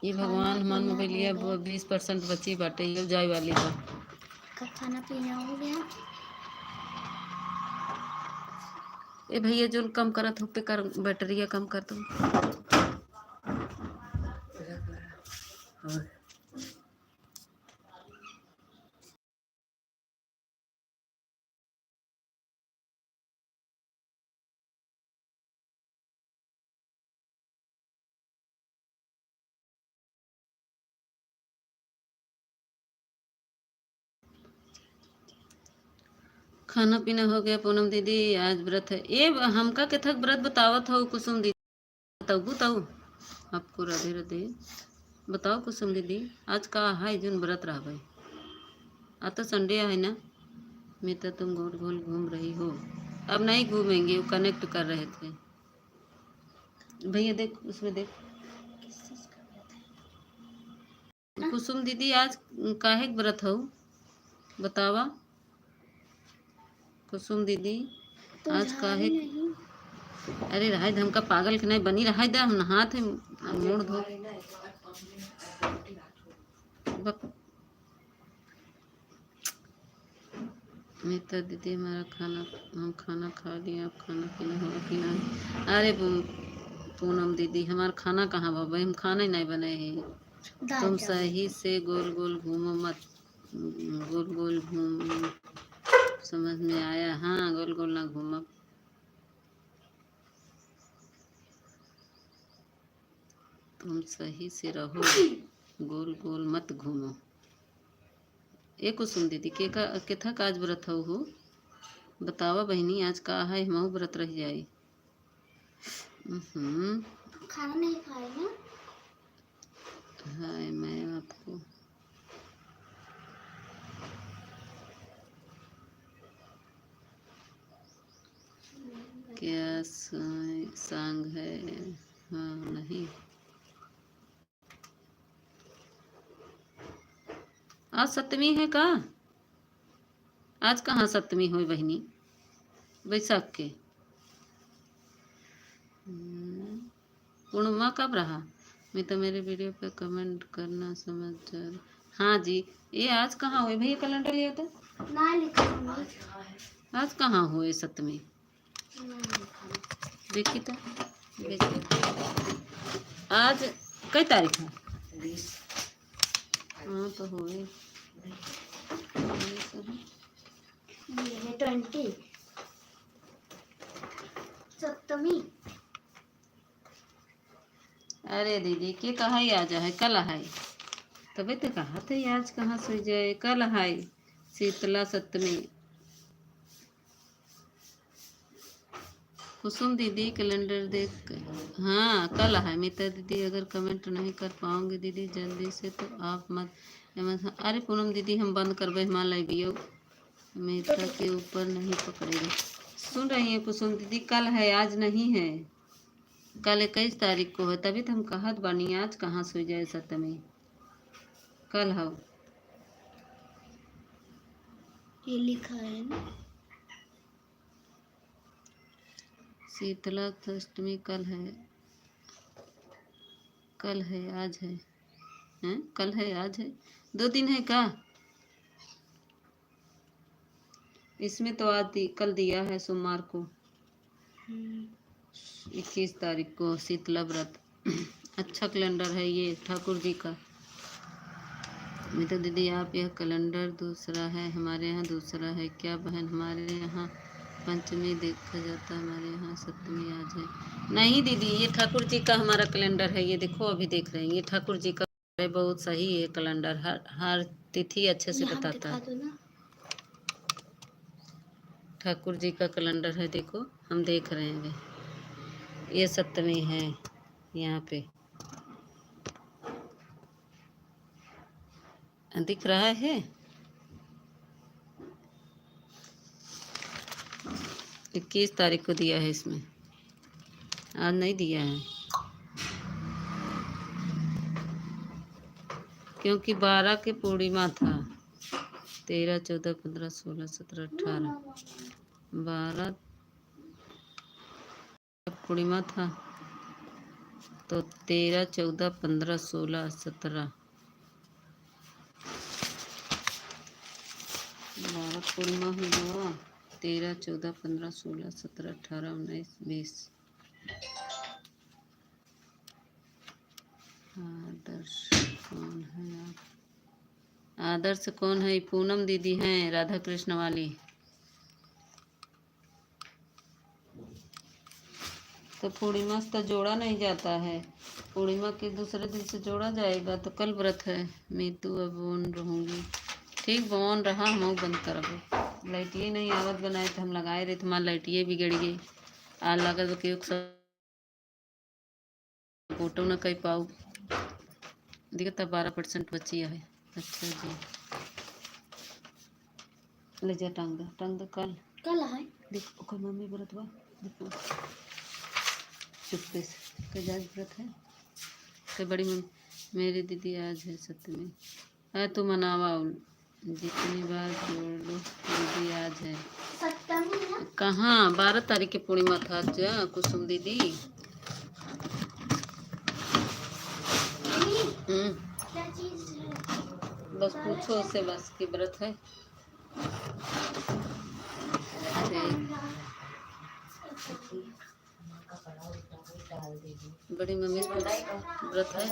ये भगवान हमारे मोबाइलिया 20% बची बाटे, ये जाए वाली बा। खाना पीना हो गया। ए भैया जो कम करत हो पे कर, बैटरिया कम कर दो। खाना पीना हो गया पूनम दीदी, आज व्रत है। ये हमका के थक व्रत बतावत हो कुसुम दीदी, बताऊ बताऊ आपको। राधे राधे। बताओ कुसुम दीदी, आज का है जोन व्रत रहा भाई। आज तो संडे है ना। मैं तो तुम गोल गोल घूम रही हो। अब नहीं घूमेंगे, वो कनेक्ट कर रहे थे। भैया देख उसमें देख। कुसुम दीदी आज काहे के व्रत हो बतावा। कुसुम दीदी तो आज काहे। नहीं। अरे रहा हमका पागल के नहीं बनी रहा हम नहात है मोड़ धो। मीता दीदी हमारा खाना हम खाना खा लिया अब खाना पीना होगा कि नहीं। अरे पूनम दीदी हमारा खाना कहाँ बाबा हम खाना ही नहीं बनाए हैं। तुम सही से गोल गोल घूमो मत। गोल गोल घूम समझ में आया। हाँ गोल गोल ना घूमो। तुम सही से रहो गोल गोल मत घूमो। ए कुसुम दीदी के था काज व्रत हो बतावा बहनी आज का है हम व्रत रह जाए। खाना नहीं खाए ना। हाय मैं आपको क्या सांग है। हाँ नहीं आज सप्तमी है का। आज कहाँ सप्तमी हो बहनी बैसाख के। पूर्णिमा कब रहा। मैं तो मेरे वीडियो पे कमेंट करना समझ जा। हाँ जी ये आज कहाँ हुए भैया कैलेंडर लिया था ना लिखा। आज कहाँ हुए सप्तमी देखी तो आज कई तारीख है। हाँ तो हुए 20 सप्तमी। अरे दीदी के कहा ही आज है कल है तभी तो कहा था आज कहाँ से जाए कल है शीतला सप्तमी। कुसुम दीदी कैलेंडर देख कर हाँ कल है। मीता दीदी अगर कमेंट नहीं कर पाओगे दीदी जल्दी से तो आप मत। अरे पूनम दीदी हम बंद करबे हिमालय बियो मीता के ऊपर नहीं पकड़ेगा। सुन रही हैं कुसुम दीदी कल है आज नहीं है। कल 21 तारीख को है तभी तो हम कहत बानी आज कहाँ सो जाए सप्तमी कल हो। ये लिखा है ना। शीतला अष्टमी कल है आज है हैं कल है आज है 2 दिन है का। इसमें तो आज कल दिया है सोमवार को 21 तारीख को शीतला व्रत। अच्छा कैलेंडर है ये ठाकुर जी का। मैं तो दीदी आप यह कैलेंडर दूसरा है हमारे यहाँ दूसरा है क्या बहन। हमारे यहाँ पंचमी देखा जाता है हमारे यहाँ सप्तमी आज है। नहीं दीदी ये ठाकुर जी का हमारा कैलेंडर है ये देखो अभी देख रहे हैं ये ठाकुर जी का है बहुत सही है कैलेंडर हर तिथि अच्छे से बताता है। ठाकुर जी का कैलेंडर है देखो हम देख रहे हैं ये सप्तमी है यहाँ पे दिख रहा है। 21 तारीख को दिया है इसमें आज नहीं दिया है क्योंकि 12 के पूर्णिमा था 13 14 15 16 17 18 12 पूर्णिमा था तो 13 14 15 16 17 12 पूर्णिमा हुआ 13 14 15 16 17 18 19 20। आदर्श कौन है आप। आदर्श कौन है पूनम दीदी हैं राधा कृष्ण वाली। तो पूर्णिमा से तो जोड़ा नहीं जाता है पूर्णिमा के दूसरे दिन से जोड़ा जाएगा तो कल व्रत है। मैं तो अब ऑन रहूँगी ठीक बॉन रहा हम बंद करबो लाइटिए नहीं आवत बनाए तो हम लगाए रहे तुम्हारा लाइटिए बिगड़ गई आ लगत के फोटो न कह पाऊ दिखता 12% बची है। अच्छा जी ले जा टांग दो कल है देखो मम्मी व्रत बा देखो चुप्पे से कि आज व्रत है कि बड़ी मम्मी मेरी दीदी आज है सप्तमी। अरे तू मनावा जितनी बार जोड़ लो दीदी आज है सप्तमी है। कहाँ 12 तारीख की पूर्णिमा था आज कुसुम दीदी। क्या चीज है? बस पूछो उससे बस की व्रत है। बड़ी मम्मी व्रत है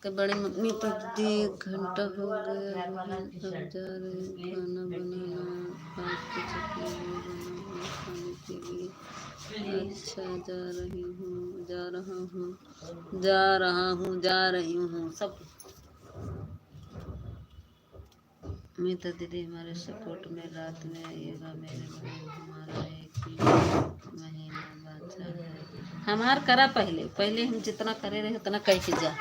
कि बड़ी मम्मी तो 1 घंटा हो गया अब जा रही खाना बनाना फास्ट चटनी बनाना खाने के लिए। अच्छा जा रही हूँ सब। मैं तो दीदी हमारे सपोर्ट में रात में आइएगा मेरे बहन हमारा 1 ही महीना बचा है। हमार करा पहले हम जितना करे रहे उतना कह के जा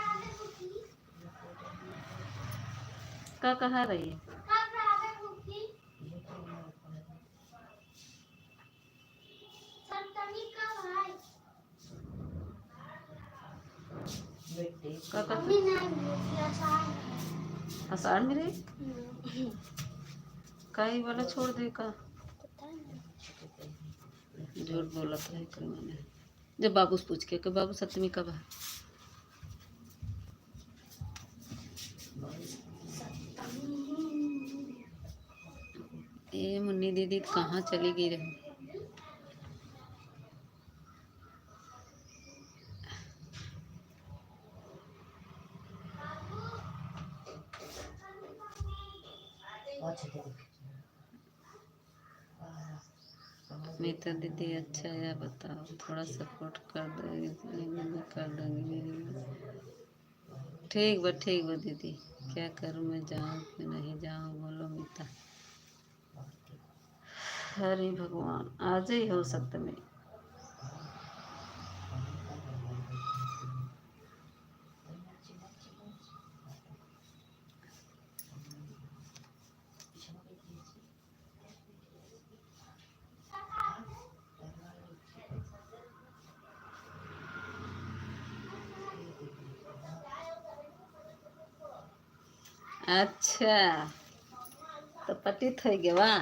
का कहा रही है। का आषाढ़ में रही कई वाला छोड़ दे का झूठ बोला था कल मैंने जब बाबू से पूछ के कि बाबू सप्तमी कब है। ये मुन्नी दीदी कहाँ चली गई रही। मीता दीदी अच्छा है बताओ थोड़ा सपोर्ट कर देंगे। ठीक बा दीदी क्या करूँ मैं जाऊँ कि नहीं जाऊँ बोलो मीता। हरे भगवान आज ही हो सप्तमी। अच्छा तो पतित हो गया वाह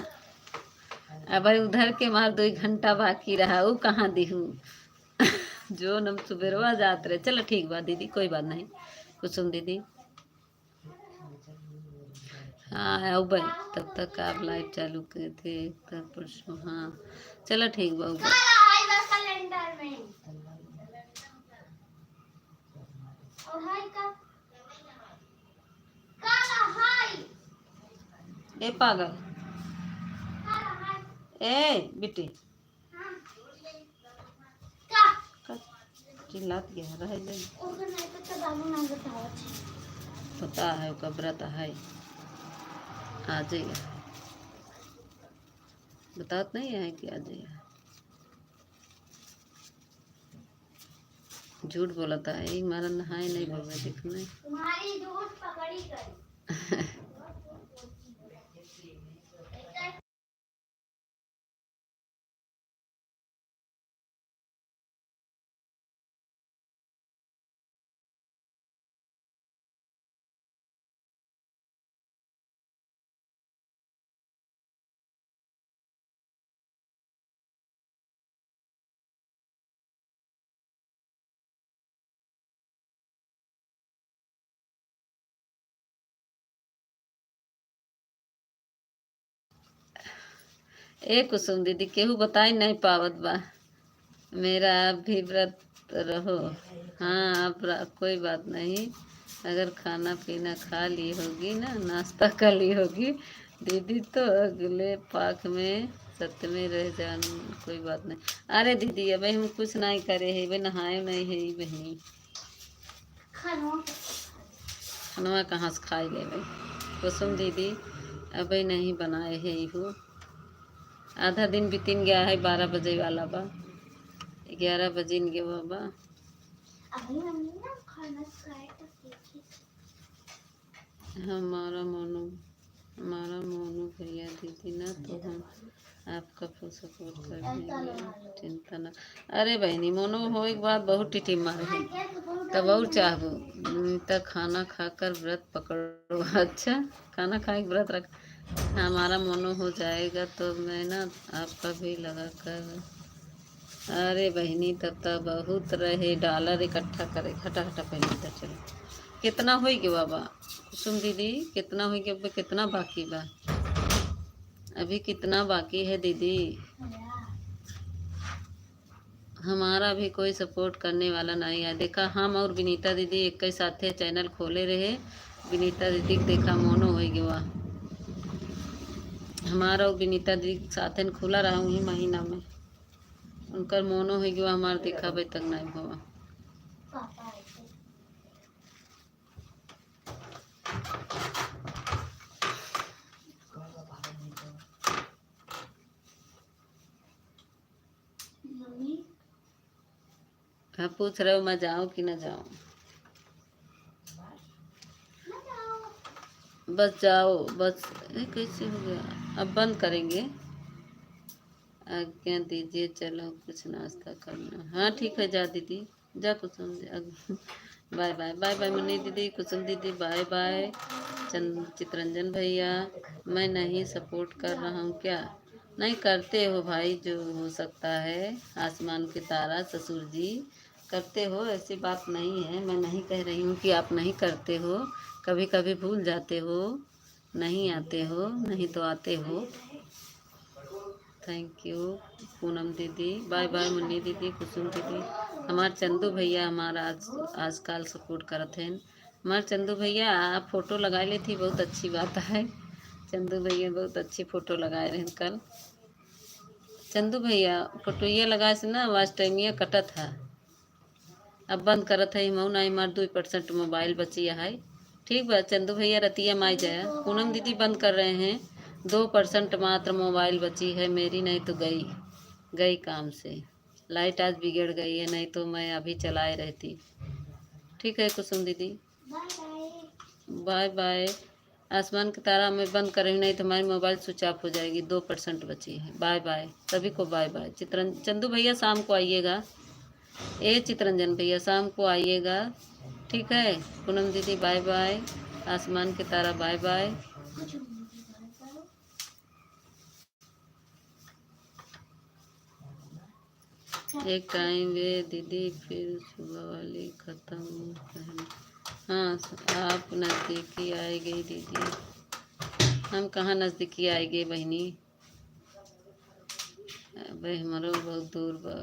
अब उधर के मार 2 घंटा बाकी रहा वो कहाँ दिहू जो नम सुबेरवा जात रहे। चलो ठीक बात दीदी कोई बात नहीं कुसुम दीदी। हाँ अब तब तक आप लाइव चालू किए थे तब परसों। हाँ चलो ठीक बा ए पागल ए बेटी चिल्लात गया रह पता है ओका व्रत है आज ही बतात नहीं है कि आज ही झूठ बोला था एक मारा नहाए नहीं भगवे दिखने तुम्हारी झूठ पकड़ी गई। ए कुसुम दीदी केहू बताई नहीं पावत बा मेरा आप भी व्रत रहो। हाँ आप कोई बात नहीं अगर खाना पीना खा ली होगी ना नाश्ता कर ली होगी दीदी तो अगले पाक में सत्य में रह जान कोई बात नहीं। अरे दीदी अब हम कुछ नहीं करे है भाई नहाए नहीं है बहनी खानवा कहाँ से खाई ले भाई कुसुम दीदी अब नहीं बनाए है इहो आधा दिन बीतिन गया है 12 बजे वाला बा 11 बजे गया बा। हमारा मनो हमारा मोनू भैया दीदी ना तो हम आपका फुल सपोर्ट कर देंगे, चिंता ना। अरे बहनी मोनू हो एक बात बहुत टिटी मार तब और चाहबो तो खाना खाकर व्रत पकड़ो। अच्छा खाना खा के व्रत रख। हमारा मोनू हो जाएगा तो मैं ना आपका भी लगा कर। अरे बहनी तब तो बहुत रहे डॉलर इकट्ठा करे। हटा हटा पहले तो चलो कितना होई के बाबा कुसुम दीदी कितना होई के अब कितना बाकी बा अभी कितना बाकी है दीदी। हमारा भी कोई सपोर्ट करने वाला नहीं है। देखा हम और विनीता दीदी एक ही साथे चैनल खोले रहे। विनीता दीदी के देखा मोनो हो गया। हमारा और विनीता दीदी साथे न खुला रहा ही महीना में उनकर मोनो हो गया। हमारा देखा भाई तक नहीं हुआ। हाँ पूछ रहे हो मैं जाऊँ कि ना जाऊँ। बस जाओ बस। कैसे हो गया अब बंद करेंगे। आज्ञा दीजिए चलो कुछ नाश्ता करना। हाँ ठीक है जा दीदी जा Kusum bye bye bye bye Munni दीदी कुसुम दीदी बाय बाय। चितरंजन भैया मैं नहीं सपोर्ट कर रहा हूँ क्या। नहीं करते हो भाई जो हो सकता है। आसमान के तारा ससुर जी करते हो ऐसी बात नहीं है। मैं नहीं कह रही हूँ कि आप नहीं करते हो। कभी कभी भूल जाते हो नहीं आते हो नहीं तो आते हो। थैंक यू पूनम दीदी बाय बाय मुन्नी दीदी कुसुम दीदी। हमार चंदू भैया हमारा आजकल सपोर्ट करत हैं। हमार चंदू भैया आप फोटो लगाए ली थी बहुत अच्छी बात है। चंदू भैया बहुत अच्छी फ़ोटो लगाए रहे कल। चंदू भैया फोटो ये लगाए से ना आवाज टाइमिया कटत है। अब बंद करत है मऊ ना मार 2% मोबाइल बची है। ठीक बा चंदू भैया रतिया माई जाया। पूनम दीदी बंद कर रहे हैं 2% मात्र मोबाइल बची है मेरी। नहीं तो गई गई काम से। लाइट आज बिगड़ गई है नहीं तो मैं अभी चलाए रहती। ठीक है कुसुम दीदी बाय बाय। आसमान के तारा में बंद करेंगे नहीं तो हमारी मोबाइल स्विच ऑफ हो जाएगी। 2% बची है। बाय बाय सभी को बाय बाय। चंदू भैया शाम को आइएगा। ए चितरंजन भैया शाम को आइएगा। ठीक है पूनम दीदी बाय बाय। आसमान के तारा बाय बाय। एक टाइम वे दीदी फिर सुबह वाली ख़त्म पहले। हाँ आप नज़दीकी आए गई दीदी। हम कहाँ नज़दीकी आए गए बहनी। भाई हमारा बहुत दूर बा।